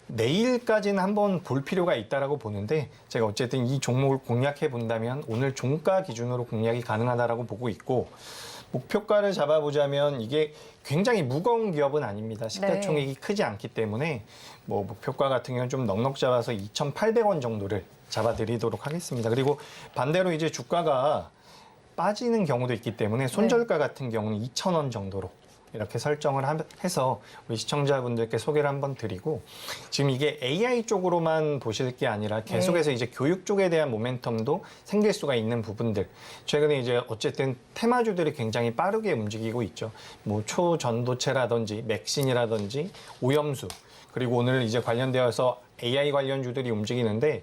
[SPEAKER 5] 내일까지는 한번 볼 필요가 있다라고 보는데 제가 어쨌든 이 종목을 공략해 본다면 오늘 종가 기준으로 공략이 가능하다라고 보고 있고 목표가를 잡아보자면 이게 굉장히 무거운 기업은 아닙니다. 시가총액이 크지 않기 때문에 뭐 목표가 같은 경우는 좀 넉넉 잡아서 2,800원 정도를 잡아드리도록 하겠습니다. 그리고 반대로 이제 주가가 빠지는 경우도 있기 때문에 손절가 같은 경우는 2,000원 정도로 이렇게 설정을 해서 우리 시청자분들께 소개를 한번 드리고 지금 이게 AI 쪽으로만 보실 게 아니라 계속해서 이제 교육 쪽에 대한 모멘텀도 생길 수가 있는 부분들 최근에 이제 어쨌든 테마주들이 굉장히 빠르게 움직이고 있죠. 뭐 초전도체라든지 맥신이라든지 오염수 그리고 오늘 이제 관련되어서 AI 관련주들이 움직이는데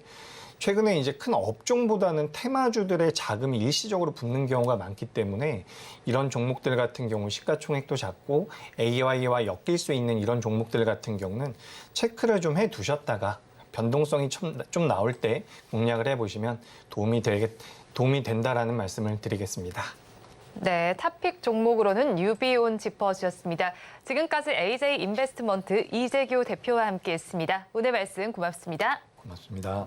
[SPEAKER 5] 최근에 이제 큰 업종보다는 테마주들의 자금이 일시적으로 붙는 경우가 많기 때문에 이런 종목들 같은 경우 시가총액도 작고 AI와 엮일 수 있는 이런 종목들 같은 경우는 체크를 좀 해두셨다가 변동성이 좀 나올 때 공략을 해보시면 도움이 된다라는 말씀을 드리겠습니다.
[SPEAKER 2] 네, 탑픽 종목으로는 유비온 짚어주셨습니다. 지금까지 AJ 인베스트먼트 이재규 대표와 함께했습니다. 오늘 말씀 고맙습니다.
[SPEAKER 5] 고맙습니다.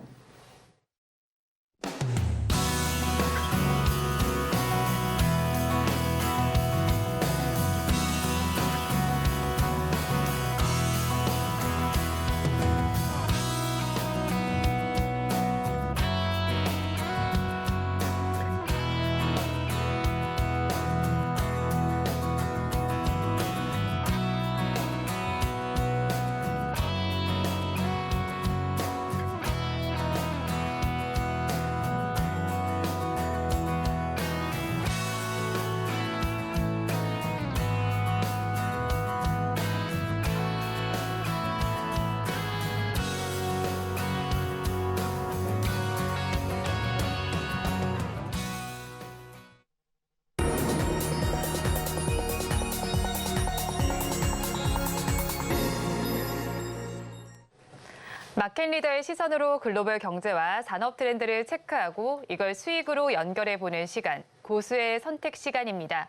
[SPEAKER 2] 마켓 리더의 시선으로 글로벌 경제와 산업 트렌드를 체크하고 이걸 수익으로 연결해보는 시간, 고수의 선택 시간입니다.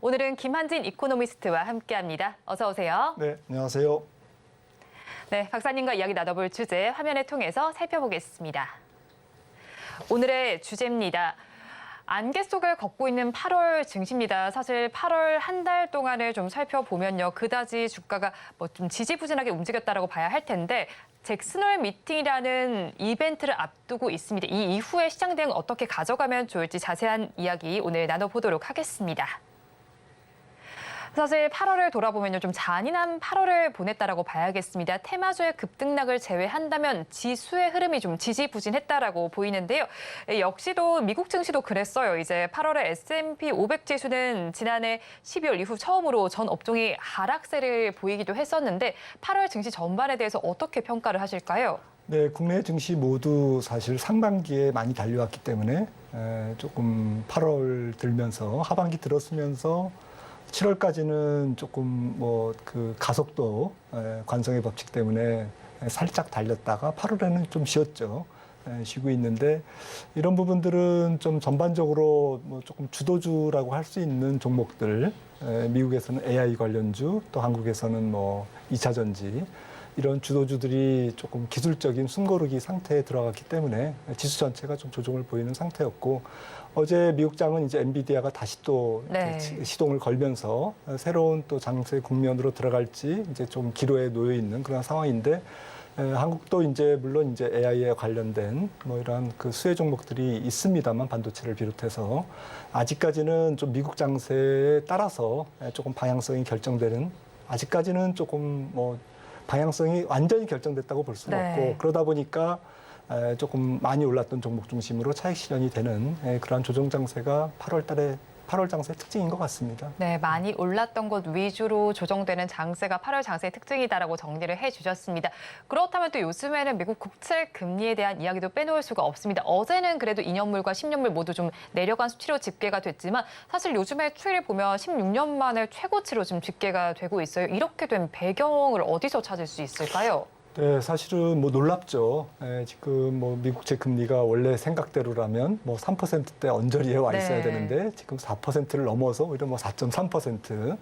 [SPEAKER 2] 오늘은 김한진 이코노미스트와 함께합니다. 어서 오세요.
[SPEAKER 6] 네, 안녕하세요.
[SPEAKER 2] 네, 박사님과 이야기 나눠볼 주제 화면을 통해서 살펴보겠습니다. 오늘의 주제입니다. 안개 속을 걷고 있는 8월 증시입니다. 사실 8월 한 달 동안을 좀 살펴보면요. 그다지 주가가 뭐 좀 지지부진하게 움직였다라고 봐야 할 텐데 잭슨홀 미팅이라는 이벤트를 앞두고 있습니다. 이 이후에 시장 대응 어떻게 가져가면 좋을지 자세한 이야기 오늘 나눠보도록 하겠습니다. 사실 8월을 돌아보면요, 좀 잔인한 8월을 보냈다라고 봐야겠습니다. 테마주의 급등락을 제외한다면 지수의 흐름이 좀 지지부진했다라고 보이는데요. 역시도 미국 증시도 그랬어요. 이제 8월에 S&P 500 지수는 지난해 12월 이후 처음으로 전 업종이 하락세를 보이기도 했었는데 8월 증시 전반에 대해서 어떻게 평가를 하실까요?
[SPEAKER 6] 네, 국내 증시 모두 사실 상반기에 많이 달려왔기 때문에 조금 8월 들면서 하반기 들었으면서 7월까지는 조금 뭐 그 가속도 관성의 법칙 때문에 살짝 달렸다가 8월에는 좀 쉬었죠. 쉬고 있는데 이런 부분들은 좀 전반적으로 뭐 조금 주도주라고 할 수 있는 종목들, 미국에서는 AI 관련주, 또 한국에서는 뭐 2차 전지 이런 주도주들이 조금 기술적인 숨고르기 상태에 들어갔기 때문에 지수 전체가 좀 조정을 보이는 상태였고 어제 미국장은 이제 엔비디아가 다시 또 시동을 걸면서 새로운 또 장세 국면으로 들어갈지 이제 좀 기로에 놓여 있는 그런 상황인데 한국도 이제 물론 이제 AI에 관련된 뭐 이런 그 수혜 종목들이 있습니다만 반도체를 비롯해서 아직까지는 좀 미국 장세에 따라서 조금 방향성이 결정되는 아직까지는 조금 뭐 방향성이 완전히 결정됐다고 볼 수는 없고 그러다 보니까 조금 많이 올랐던 종목 중심으로 차익 실현이 되는 그러한 조정 장세가 8월 장세의 특징인 것 같습니다.
[SPEAKER 2] 네, 많이 올랐던 것 위주로 조정되는 장세가 8월 장세의 특징이다라고 정리를 해주셨습니다. 그렇다면 또 요즘에는 미국 국채 금리에 대한 이야기도 빼놓을 수가 없습니다. 어제는 그래도 2년물과 10년물 모두 좀 내려간 수치로 집계가 됐지만 사실 요즘에 추이를 보면 16년 만에 최고치로 지금 집계가 되고 있어요. 이렇게 된 배경을 어디서 찾을 수 있을까요?
[SPEAKER 6] 네, 사실은 뭐 놀랍죠. 지금 뭐 미국채 금리가 원래 생각대로라면 뭐 3%대 언저리에 와 있어야
[SPEAKER 2] 네.
[SPEAKER 6] 되는데 지금 4%를 넘어서 오히려 뭐 4.3%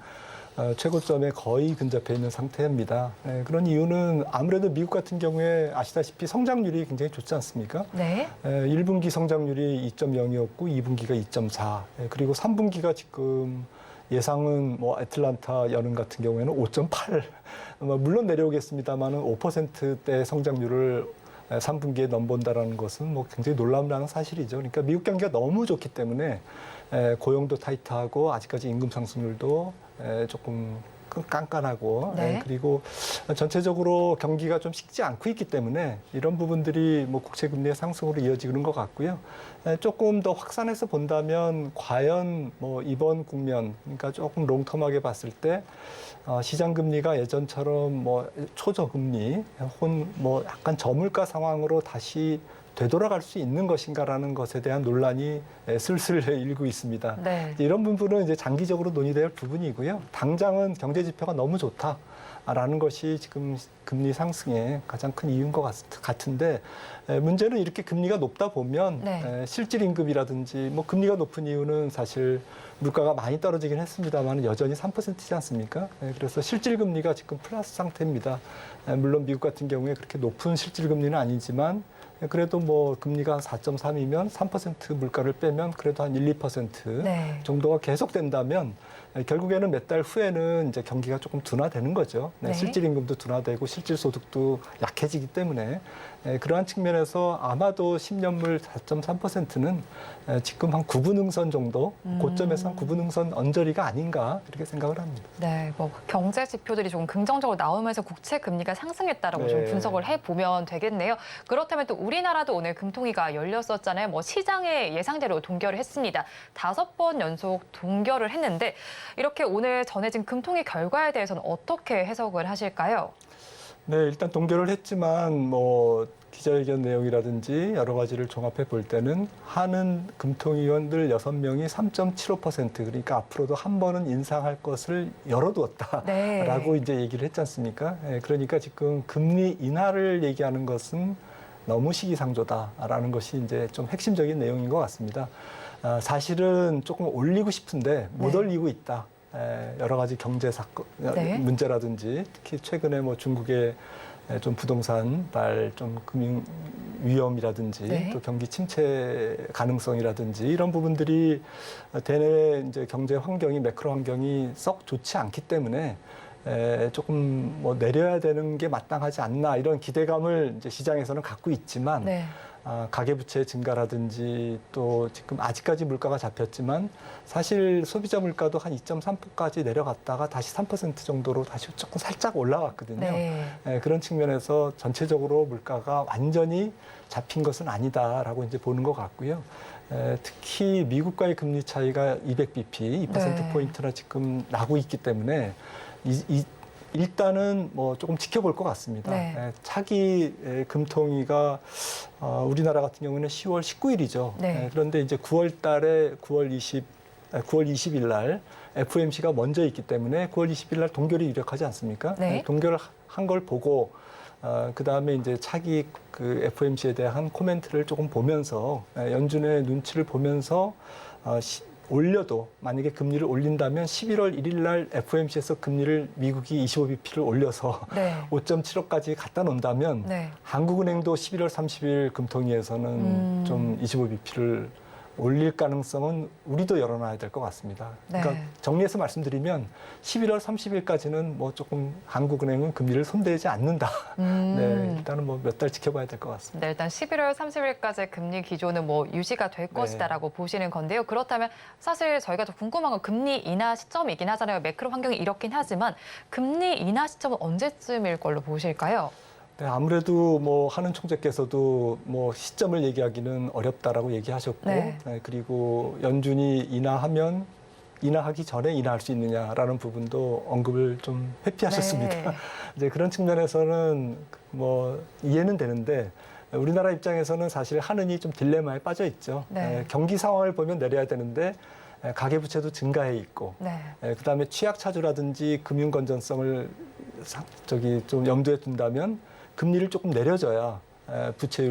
[SPEAKER 6] 최고점에 거의 근접해 있는 상태입니다. 그런 이유는 아무래도 미국 같은 경우에 아시다시피 성장률이 굉장히 좋지 않습니까?
[SPEAKER 2] 네.
[SPEAKER 6] 1분기 성장률이 2.0이었고 2분기가 2.4. 그리고 3분기가 지금 예상은 뭐 애틀란타 연은 같은 경우에는 5.8. 물론 내려오겠습니다만은 5%대 성장률을 3분기에 넘본다라는 것은 뭐 굉장히 놀라운 사실이죠. 그러니까 미국 경기가 너무 좋기 때문에 고용도 타이트하고 아직까지 임금 상승률도 조금 깐깐하고
[SPEAKER 2] 네.
[SPEAKER 6] 그리고 전체적으로 경기가 좀 식지 않고 있기 때문에 이런 부분들이 뭐 국채 금리의 상승으로 이어지는 것 같고요. 조금 더 확산해서 본다면 과연 뭐 이번 국면, 그러니까 조금 롱텀하게 봤을 때 시장 금리가 예전처럼 뭐 초저금리 혹은 뭐 약간 저물가 상황으로 다시 되돌아갈 수 있는 것인가라는 것에 대한 논란이 슬슬 일고 있습니다.
[SPEAKER 2] 네.
[SPEAKER 6] 이런 부분은 이제 장기적으로 논의될 부분이고요. 당장은 경제 지표가 너무 좋다라는 것이 지금 금리 상승의 가장 큰 이유인 것 같은데 문제는 이렇게 금리가 높다 보면
[SPEAKER 2] 네.
[SPEAKER 6] 실질 임금이라든지 뭐 금리가 높은 이유는 사실 물가가 많이 떨어지긴 했습니다만 여전히 3%이지 않습니까? 그래서 실질 금리가 지금 플러스 상태입니다. 물론 미국 같은 경우에 그렇게 높은 실질 금리는 아니지만 그래도 뭐 금리가 한 4.3이면 3% 물가를 빼면 그래도 한 1, 2%
[SPEAKER 2] 네.
[SPEAKER 6] 정도가 계속된다면 결국에는 몇 달 후에는 이제 경기가 조금 둔화되는 거죠.
[SPEAKER 2] 네.
[SPEAKER 6] 실질 임금도 둔화되고 실질 소득도 약해지기 때문에 그러한 측면에서 아마도 10년물 4.3%는 지금 한 9분응선 정도 고점에서 한 9분응선 언저리가 아닌가 이렇게 생각을 합니다.
[SPEAKER 2] 네, 뭐 경제 지표들이 조금 긍정적으로 나오면서 국채 금리가 상승했다라고 좀
[SPEAKER 6] 네.
[SPEAKER 2] 분석을 해보면 되겠네요. 그렇다면 또 우리나라도 오늘 금통위가 열렸었잖아요. 뭐 시장의 예상대로 동결을 했습니다. 5번 연속 동결을 했는데 이렇게 오늘 전해진 금통위 결과에 대해서는 어떻게 해석을 하실까요?
[SPEAKER 6] 네, 일단 동결을 했지만 뭐 기자회견 내용이라든지 여러 가지를 종합해 볼 때는 하는 금통위원들 6명이 3.75% 그러니까 앞으로도 한 번은 인상할 것을 열어두었다라고
[SPEAKER 2] 네.
[SPEAKER 6] 이제 얘기를 했지 않습니까? 그러니까 지금 금리 인하를 얘기하는 것은 너무 시기상조다라는 것이 이제 좀 핵심적인 내용인 것 같습니다. 사실은 조금 올리고 싶은데 못
[SPEAKER 2] 네.
[SPEAKER 6] 올리고 있다. 여러 가지 경제 사건
[SPEAKER 2] 네.
[SPEAKER 6] 문제라든지 특히 최근에 뭐 중국의 좀 부동산발 좀 금융 위험이라든지
[SPEAKER 2] 네.
[SPEAKER 6] 또 경기 침체 가능성이라든지 이런 부분들이 대내외 이제 경제 환경이 매크로 환경이 썩 좋지 않기 때문에 조금 뭐 내려야 되는 게 마땅하지 않나 이런 기대감을 이제 시장에서는 갖고 있지만
[SPEAKER 2] 네.
[SPEAKER 6] 가계부채 증가라든지 또 지금 아직까지 물가가 잡혔지만 사실 소비자 물가도 한 2.3%까지 내려갔다가 다시 3% 정도로 다시 조금 살짝 올라왔거든요.
[SPEAKER 2] 네.
[SPEAKER 6] 그런 측면에서 전체적으로 물가가 완전히 잡힌 것은 아니다라고 이제 보는 것 같고요. 특히 미국과의 금리 차이가 200bp, 2%포인트나 지금 나고 있기 때문에 일단은 뭐 조금 지켜볼 것 같습니다.
[SPEAKER 2] 네.
[SPEAKER 6] 차기 금통위가 우리나라 같은 경우는 10월 19일이죠.
[SPEAKER 2] 네.
[SPEAKER 6] 그런데 이제 9월 달에 9월 20일 날 FOMC가 먼저 있기 때문에 9월 20일 날 동결이 유력하지 않습니까?
[SPEAKER 2] 네.
[SPEAKER 6] 동결을 한 걸 보고 그다음에 이제 차기 그 FOMC에 대한 코멘트를 조금 보면서 연준의 눈치를 보면서 올려도 만약에 금리를 올린다면 11월 1일 날 FOMC에서 금리를 미국이 25bp를 올려서
[SPEAKER 2] 네.
[SPEAKER 6] 5.75까지 갖다 놓는다면
[SPEAKER 2] 네.
[SPEAKER 6] 한국은행도 11월 30일 금통위에서는 좀 25bp를 올릴 가능성은 우리도 열어놔야 될 것 같습니다. 그러니까
[SPEAKER 2] 네.
[SPEAKER 6] 정리해서 말씀드리면 11월 30일까지는 뭐 조금 한국은행은 금리를 손대지 않는다. 네, 일단은 뭐 몇 달 지켜봐야 될 것 같습니다.
[SPEAKER 2] 네, 일단 11월 30일까지 금리 기조는 뭐 유지가 될 것이다라고 보시는 건데요. 그렇다면 사실 저희가 더 궁금한 건 금리 인하 시점이긴 하잖아요. 매크로 환경이 이렇긴 하지만 금리 인하 시점은 언제쯤일 걸로 보실까요?
[SPEAKER 6] 네, 아무래도 뭐 하는 총재께서도 뭐 시점을 얘기하기는 어렵다라고 얘기하셨고,
[SPEAKER 2] 네.
[SPEAKER 6] 그리고 연준이 인하하기 전에 인하할 수 있느냐라는 부분도 언급을 좀 회피하셨습니다.
[SPEAKER 2] 네.
[SPEAKER 6] 이제 그런 측면에서는 뭐 이해는 되는데 우리나라 입장에서는 사실 하느니 좀 딜레마에 빠져 있죠.
[SPEAKER 2] 네.
[SPEAKER 6] 경기 상황을 보면 내려야 되는데 가계부채도 증가해 있고,
[SPEAKER 2] 네.
[SPEAKER 6] 그다음에 취약 차주라든지 금융 건전성을 좀 염두에 둔다면 금리를 조금 내려줘야 부채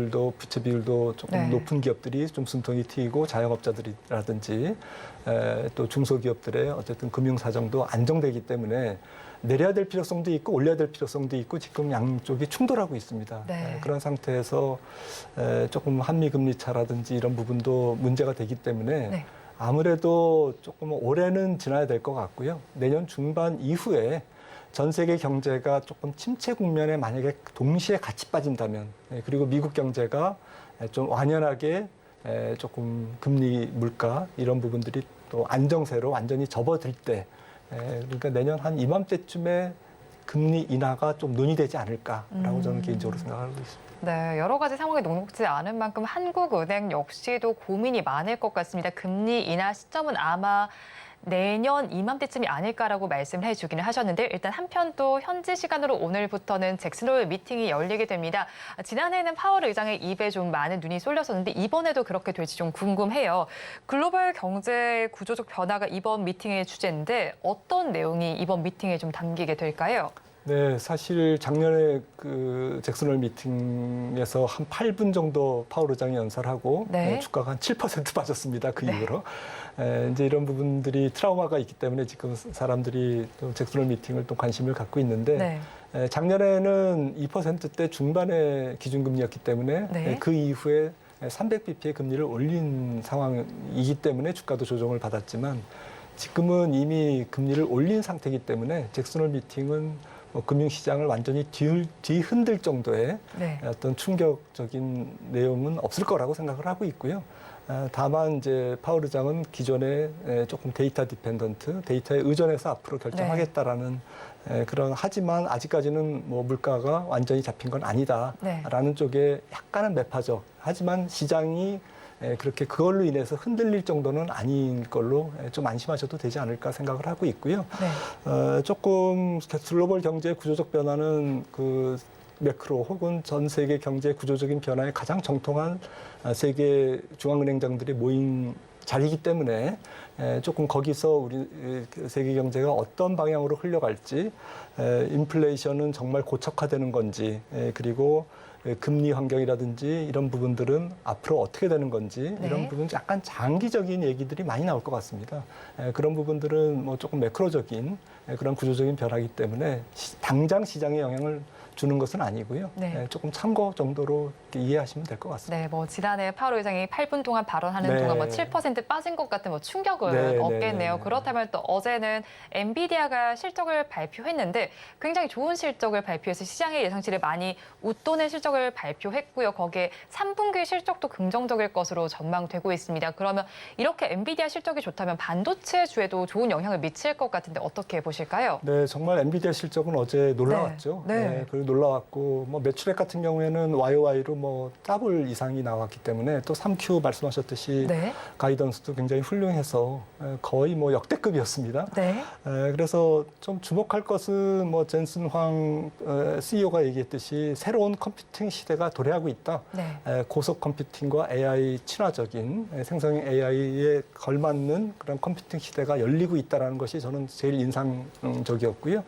[SPEAKER 6] 비율도 조금
[SPEAKER 2] 네.
[SPEAKER 6] 높은 기업들이 좀 숨통이 트이고 자영업자들이라든지 또 중소기업들의 어쨌든 금융 사정도 안정되기 때문에 내려야 될 필요성도 있고 올려야 될 필요성도 있고 지금 양쪽이 충돌하고 있습니다.
[SPEAKER 2] 네.
[SPEAKER 6] 그런 상태에서 조금 한미 금리 차라든지 이런 부분도 문제가 되기 때문에
[SPEAKER 2] 네.
[SPEAKER 6] 아무래도 조금 올해는 지나야 될 것 같고요. 내년 중반 이후에 전 세계 경제가 조금 침체 국면에 만약에 동시에 같이 빠진다면 그리고 미국 경제가 좀 완연하게 조금 금리 물가 이런 부분들이 또 안정세로 완전히 접어들 때 그러니까 내년 한 이맘때쯤에 금리 인하가 좀 논의되지 않을까라고 저는 개인적으로 생각하고 있습니다.
[SPEAKER 2] 네, 여러 가지 상황이 녹록지 않은 만큼 한국은행 역시도 고민이 많을 것 같습니다. 금리 인하 시점은 아마 내년 이맘때쯤이 아닐까라고 말씀을 해주기는 하셨는데 일단 한편 또 현지 시간으로 오늘부터는 잭슨 홀 미팅이 열리게 됩니다. 지난해에는 파월 의장의 입에 좀 많은 눈이 쏠렸었는데 이번에도 그렇게 될지 좀 궁금해요. 글로벌 경제 구조적 변화가 이번 미팅의 주제인데 어떤 내용이 이번 미팅에 좀 담기게 될까요?
[SPEAKER 6] 네, 사실 작년에 그 잭슨 홀 미팅에서 한 8분 정도 파월 의장이 연설하고
[SPEAKER 2] 네.
[SPEAKER 6] 주가가 한 7% 빠졌습니다. 그
[SPEAKER 2] 네.
[SPEAKER 6] 이후로. 이제 이런 부분들이 트라우마가 있기 때문에 지금 사람들이 또 잭슨 홀 미팅을 또 관심을 갖고 있는데
[SPEAKER 2] 네.
[SPEAKER 6] 작년에는 2%대 중반의 기준금리였기 때문에
[SPEAKER 2] 네.
[SPEAKER 6] 그 이후에 300bp의 금리를 올린 상황이기 때문에 주가도 조정을 받았지만 지금은 이미 금리를 올린 상태이기 때문에 잭슨 홀 미팅은 금융시장을 완전히 뒤흔들 정도의
[SPEAKER 2] 네.
[SPEAKER 6] 어떤 충격적인 내용은 없을 거라고 생각을 하고 있고요. 다만 이제 파월 의장은 기존에 조금 데이터 디펜던트, 데이터에 의존해서 앞으로 결정하겠다라는 그런 하지만 아직까지는 뭐 물가가 완전히 잡힌 건 아니다라는
[SPEAKER 2] 네.
[SPEAKER 6] 쪽에 약간은 매파적. 하지만 시장이 그렇게 그걸로 인해서 흔들릴 정도는 아닌 걸로 좀 안심하셔도 되지 않을까 생각을 하고 있고요.
[SPEAKER 2] 네.
[SPEAKER 6] 조금 글로벌 경제 구조적 변화는 그 매크로 혹은 전 세계 경제 구조적인 변화에 가장 정통한 세계 중앙은행장들이 모인 자리이기 때문에 조금 거기서 우리 세계 경제가 어떤 방향으로 흘러갈지, 인플레이션은 정말 고착화되는 건지, 그리고 금리 환경이라든지 이런 부분들은 앞으로 어떻게 되는 건지
[SPEAKER 2] 네.
[SPEAKER 6] 이런 부분 약간 장기적인 얘기들이 많이 나올 것 같습니다. 그런 부분들은 뭐 조금 매크로적인 그런 구조적인 변화이기 때문에 당장 시장에 영향을 주는 것은 아니고요.
[SPEAKER 2] 네.
[SPEAKER 6] 조금 참고 정도로 이렇게 이해하시면 될 것 같습니다.
[SPEAKER 2] 네, 뭐 지난해 파월 의장이 8분 동안 발언하는
[SPEAKER 6] 네.
[SPEAKER 2] 동안 뭐 7% 빠진 것 같은 뭐 충격은
[SPEAKER 6] 네,
[SPEAKER 2] 없겠네요.
[SPEAKER 6] 네, 네.
[SPEAKER 2] 그렇다면 또 어제는 엔비디아가 실적을 발표했는데 굉장히 좋은 실적을 발표해서 시장의 예상치를 많이 웃도는 실적을 발표했고요. 거기에 3분기 실적도 긍정적일 것으로 전망되고 있습니다. 그러면 이렇게 엔비디아 실적이 좋다면 반도체주에도 좋은 영향을 미칠 것 같은데 어떻게 보실까요?
[SPEAKER 6] 네, 정말 엔비디아 실적은 어제 놀라웠죠.
[SPEAKER 2] 네.
[SPEAKER 6] 그리고 놀라웠고, 뭐 매출액 같은 경우에는 YOY로 뭐 더블 이상이 나왔기 때문에 또 3Q 말씀하셨듯이
[SPEAKER 2] 네.
[SPEAKER 6] 가이던스도 굉장히 훌륭해서 거의 뭐 역대급이었습니다.
[SPEAKER 2] 네.
[SPEAKER 6] 그래서 좀 주목할 것은 뭐 젠슨 황 CEO가 얘기했듯이 새로운 컴퓨팅 시대가 도래하고 있다.
[SPEAKER 2] 네.
[SPEAKER 6] 고속 컴퓨팅과 AI 친화적인 생성형 AI에 걸맞는 그런 컴퓨팅 시대가 열리고 있다는 것이 저는 제일 인상적이었고요.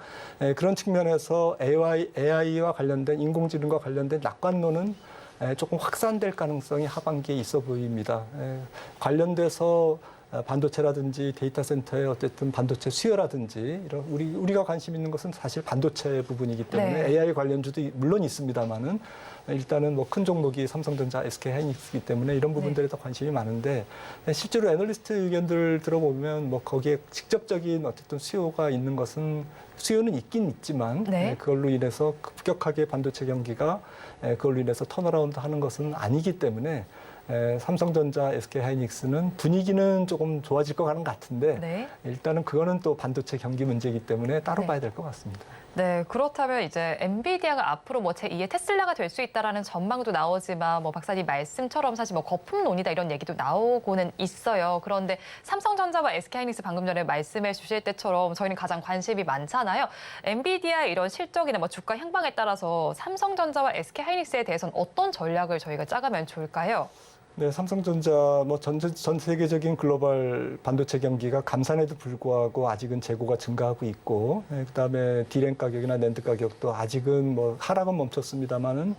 [SPEAKER 6] 그런 측면에서 AI와 관련된 인공지능과 관련된 낙관론은 조금 확산될 가능성이 하반기에 있어 보입니다. 관련돼서 반도체라든지 데이터 센터의 어쨌든 반도체 수요라든지 이런 우리가 관심 있는 것은 사실 반도체 부분이기 때문에
[SPEAKER 2] 네.
[SPEAKER 6] AI 관련주도 물론 있습니다만은 일단은 뭐 큰 종목이 삼성전자, SK하이닉스이기 때문에 이런 부분들에 더 관심이 많은데 실제로 애널리스트 의견들 들어보면 뭐 거기에 직접적인 어쨌든 수요는 있긴 있지만
[SPEAKER 2] 네.
[SPEAKER 6] 그걸로 인해서 급격하게 반도체 경기가 그걸로 인해서 턴어라운드 하는 것은 아니기 때문에 삼성전자, SK하이닉스는 분위기는 조금 좋아질 것 같은데
[SPEAKER 2] 네.
[SPEAKER 6] 일단은 그거는 또 반도체 경기 문제이기 때문에 따로
[SPEAKER 2] 네.
[SPEAKER 6] 봐야 될 것 같습니다.
[SPEAKER 2] 네, 그렇다면 이제 엔비디아가 앞으로 뭐 제2의 테슬라가 될 수 있다라는 전망도 나오지만 뭐 박사님 말씀처럼 사실 뭐 거품론이다 이런 얘기도 나오고는 있어요. 그런데 삼성전자와 SK하이닉스 방금 전에 말씀해 주실 때처럼 저희는 가장 관심이 많잖아요. 엔비디아 이런 실적이나 뭐 주가 향방에 따라서 삼성전자와 SK하이닉스에 대해서는 어떤 전략을 저희가 짜가면 좋을까요?
[SPEAKER 6] 네, 삼성전자 전 세계적인 글로벌 반도체 경기가 감산에도 불구하고 아직은 재고가 증가하고 있고, 그다음에 디램 가격이나 낸드 가격도 아직은 하락은 멈췄습니다만은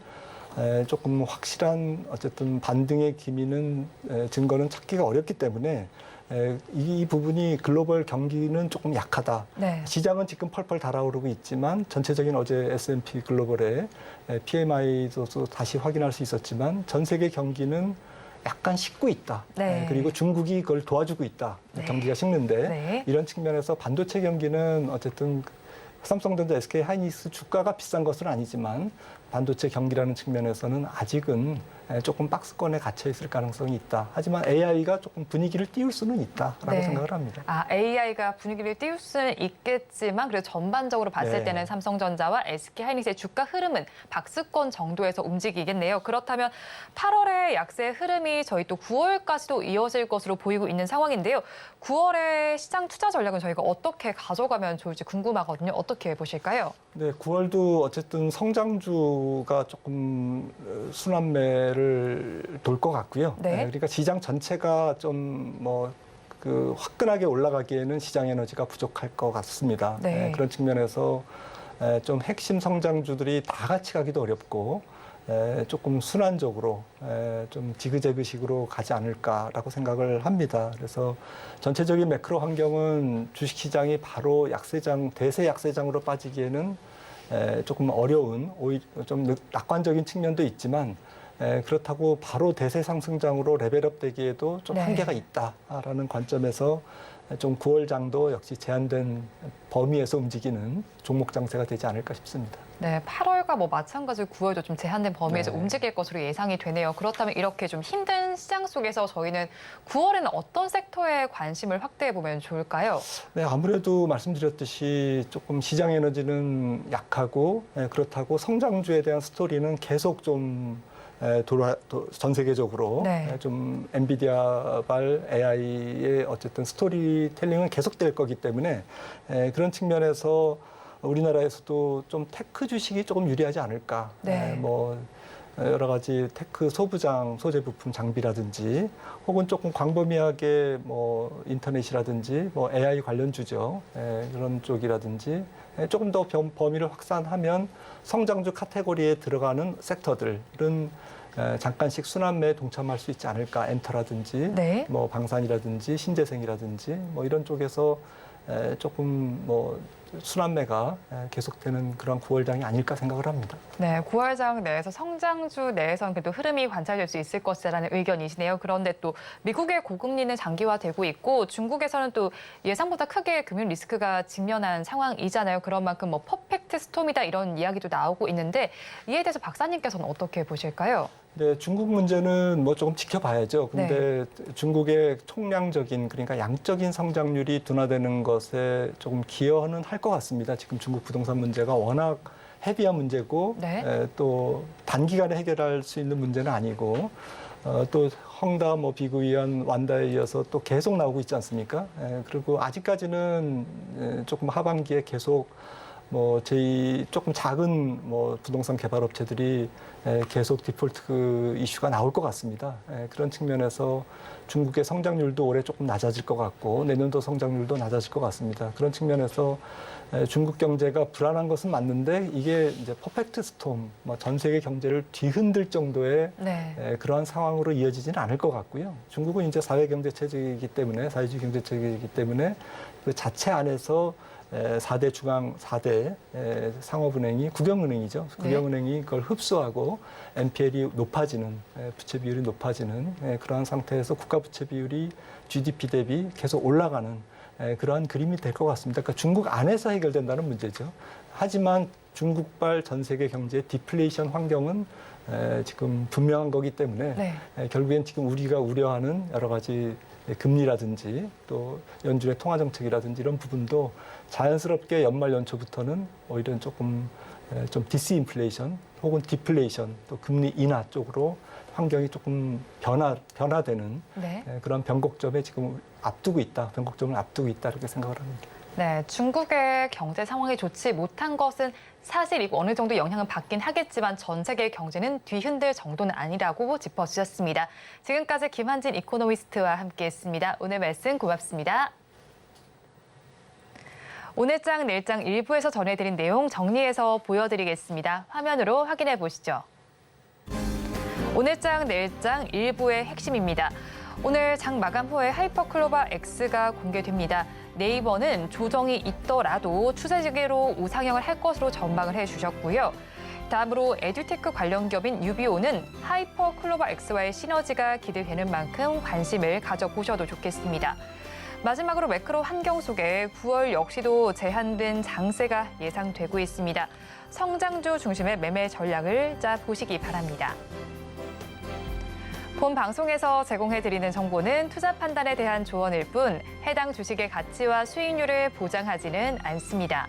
[SPEAKER 6] 조금 확실한 어쨌든 반등의 기미는 증거는 찾기가 어렵기 때문에 이 부분이 글로벌 경기는 조금 약하다.
[SPEAKER 2] 네.
[SPEAKER 6] 시장은 지금 펄펄 달아오르고 있지만 전체적인 어제 S&P 글로벌의 PMI도 다시 확인할 수 있었지만 전 세계 경기는 약간 식고 있다.
[SPEAKER 2] 네.
[SPEAKER 6] 그리고 중국이 그걸 도와주고 있다.
[SPEAKER 2] 네.
[SPEAKER 6] 경기가 식는데
[SPEAKER 2] 네.
[SPEAKER 6] 이런 측면에서 반도체 경기는 어쨌든 삼성전자, SK 하이닉스 주가가 비싼 것은 아니지만 반도체 경기라는 측면에서는 아직은 조금 박스권에 갇혀 있을 가능성이 있다. 하지만 AI가 조금 분위기를 띄울 수는 있다라고
[SPEAKER 2] 네.
[SPEAKER 6] 생각을 합니다.
[SPEAKER 2] AI가 분위기를 띄울 수는 있겠지만 그래도 전반적으로 봤을
[SPEAKER 6] 네.
[SPEAKER 2] 때는 삼성전자와 SK하이닉스의 주가 흐름은 박스권 정도에서 움직이겠네요. 그렇다면 8월의 약세 흐름이 저희 또 9월까지도 이어질 것으로 보이고 있는 상황인데요. 9월의 시장 투자 전략은 저희가 어떻게 가져가면 좋을지 궁금하거든요. 어떻게 보실까요?
[SPEAKER 6] 네, 9월도 어쨌든 성장주가 조금 순환매를 돌 것 같고요.
[SPEAKER 2] 네.
[SPEAKER 6] 그러니까 시장 전체가 좀 화끈하게 올라가기에는 시장 에너지가 부족할 것 같습니다.
[SPEAKER 2] 네.
[SPEAKER 6] 그런 측면에서 좀 핵심 성장주들이 다 같이 가기도 어렵고 조금 순환적으로 좀 지그재그식으로 가지 않을까라고 생각을 합니다. 그래서 전체적인 매크로 환경은 주식시장이 바로 대세 약세장으로 빠지기에는 조금 어려운, 오히려 좀 낙관적인 측면도 있지만 그렇다고 바로 대세 상승장으로 레벨업 되기에도 좀
[SPEAKER 2] 네.
[SPEAKER 6] 한계가 있다라는 관점에서 좀 9월장도 역시 제한된 범위에서 움직이는 종목 장세가 되지 않을까 싶습니다.
[SPEAKER 2] 네, 8월과 마찬가지로 9월도 좀 제한된 범위에서
[SPEAKER 6] 네.
[SPEAKER 2] 움직일 것으로 예상이 되네요. 그렇다면 이렇게 좀 힘든 시장 속에서 저희는 9월에는 어떤 섹터에 관심을 확대해 보면 좋을까요?
[SPEAKER 6] 네, 아무래도 말씀드렸듯이 조금 시장 에너지는 약하고 그렇다고 성장주에 대한 스토리는 계속 좀 전 세계적으로
[SPEAKER 2] 네.
[SPEAKER 6] 좀 엔비디아발 AI의 어쨌든 스토리텔링은 계속될 거기 때문에 그런 측면에서 우리나라에서도 좀 테크 주식이 조금 유리하지 않을까.
[SPEAKER 2] 네.
[SPEAKER 6] 여러 가지 테크 소부장, 소재 부품 장비라든지 혹은 조금 광범위하게 인터넷이라든지 AI 관련주죠. 그런 쪽이라든지 조금 더 범위를 확산하면 성장주 카테고리에 들어가는 섹터들은 잠깐씩 순환매에 동참할 수 있지 않을까. 엔터라든지
[SPEAKER 2] 네.
[SPEAKER 6] 방산이라든지 신재생이라든지 이런 쪽에서 조금 순환매가 계속되는 그런 9월장이 아닐까 생각을 합니다.
[SPEAKER 2] 네, 9월장 내에서 성장주 내에서는 그래도 흐름이 관찰될 수 있을 것이라는 의견이시네요. 그런데 또 미국의 고금리는 장기화되고 있고 중국에서는 또 예상보다 크게 금융 리스크가 직면한 상황이잖아요. 그런 만큼 퍼펙트 스톰이다 이런 이야기도 나오고 있는데 이에 대해서 박사님께서는 어떻게 보실까요?
[SPEAKER 6] 네, 중국 문제는 조금 지켜봐야죠. 근데 중국의 총량적인 그러니까 양적인 성장률이 둔화되는 것에 조금 기여는 할 것 같습니다. 지금 중국 부동산 문제가 워낙 헤비한 문제고
[SPEAKER 2] 네.
[SPEAKER 6] 또 단기간에 해결할 수 있는 문제는 아니고 또 헝다, 비구이안, 완다에 이어서 또 계속 나오고 있지 않습니까? 그리고 아직까지는 조금 하반기에 계속 조금 작은 부동산 개발 업체들이 계속 디폴트 이슈가 나올 것 같습니다. 그런 측면에서 중국의 성장률도 올해 조금 낮아질 것 같고 내년도 성장률도 낮아질 것 같습니다. 그런 측면에서 중국 경제가 불안한 것은 맞는데 이게 이제 퍼펙트 스톰, 전 세계 경제를 뒤흔들 정도의
[SPEAKER 2] 네.
[SPEAKER 6] 그러한 상황으로 이어지지는 않을 것 같고요. 중국은 이제 사회주의 경제 체제이기 때문에 그 자체 안에서 4대 상업은행이 국영은행이죠. 국영은행이 그걸 흡수하고 NPL이 높아지는, 부채 비율이 높아지는 그러한 상태에서 국가 부채 비율이 GDP 대비 계속 올라가는 그러한 그림이 될 것 같습니다. 그러니까 중국 안에서 해결된다는 문제죠. 하지만 중국발 전 세계 경제의 디플레이션 환경은 지금 분명한 거기 때문에
[SPEAKER 2] 네.
[SPEAKER 6] 결국엔 지금 우리가 우려하는 여러 가지 금리라든지 또 연준의 통화 정책이라든지 이런 부분도 자연스럽게 연말 연초부터는 오히려 조금 좀 디스인플레이션 혹은 디플레이션 또 금리 인하 쪽으로 환경이 조금 변화되는
[SPEAKER 2] 네.
[SPEAKER 6] 그런 변곡점에 지금 변곡점을 앞두고 있다 이렇게 생각을 합니다.
[SPEAKER 2] 네, 중국의 경제 상황이 좋지 못한 것은 사실이고 어느 정도 영향은 받긴 하겠지만 전 세계 경제는 뒤흔들 정도는 아니라고 짚어주셨습니다. 지금까지 김한진 이코노미스트와 함께했습니다. 오늘 말씀 고맙습니다. 오늘장 내일장 일부에서 전해드린 내용 정리해서 보여드리겠습니다. 화면으로 확인해 보시죠. 오늘장 내일장 일부의 핵심입니다. 오늘 장 마감 후에 하이퍼클로바 X가 공개됩니다. 네이버는 조정이 있더라도 추세지계로 우상향을 할 것으로 전망을 해주셨고요. 다음으로 에듀테크 관련 기업인 유비오는 하이퍼클로바 X와의 시너지가 기대되는 만큼 관심을 가져보셔도 좋겠습니다. 마지막으로 매크로 환경 속에 9월 역시도 제한된 장세가 예상되고 있습니다. 성장주 중심의 매매 전략을 짜보시기 바랍니다. 본 방송에서 제공해드리는 정보는 투자 판단에 대한 조언일 뿐 해당 주식의 가치와 수익률을 보장하지는 않습니다.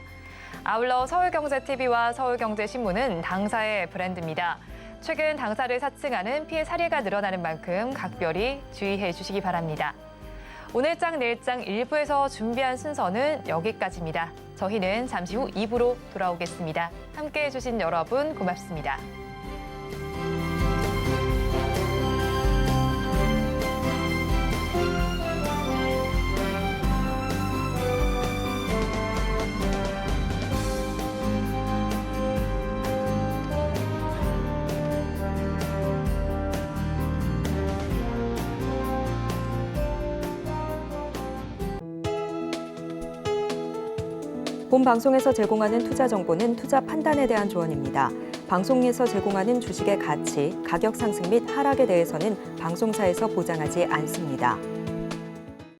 [SPEAKER 2] 아울러 서울경제TV와 서울경제신문은 당사의 브랜드입니다. 최근 당사를 사칭하는 피해 사례가 늘어나는 만큼 각별히 주의해 주시기 바랍니다. 오늘장 내일장 일부에서 준비한 순서는 여기까지입니다. 저희는 잠시 후 2부로 돌아오겠습니다. 함께해 주신 여러분 고맙습니다.
[SPEAKER 1] 본 방송에서 제공하는 투자 정보는 투자 판단에 대한 조언입니다. 방송에서 제공하는 주식의 가치, 가격 상승 및 하락에 대해서는 방송사에서 보장하지 않습니다.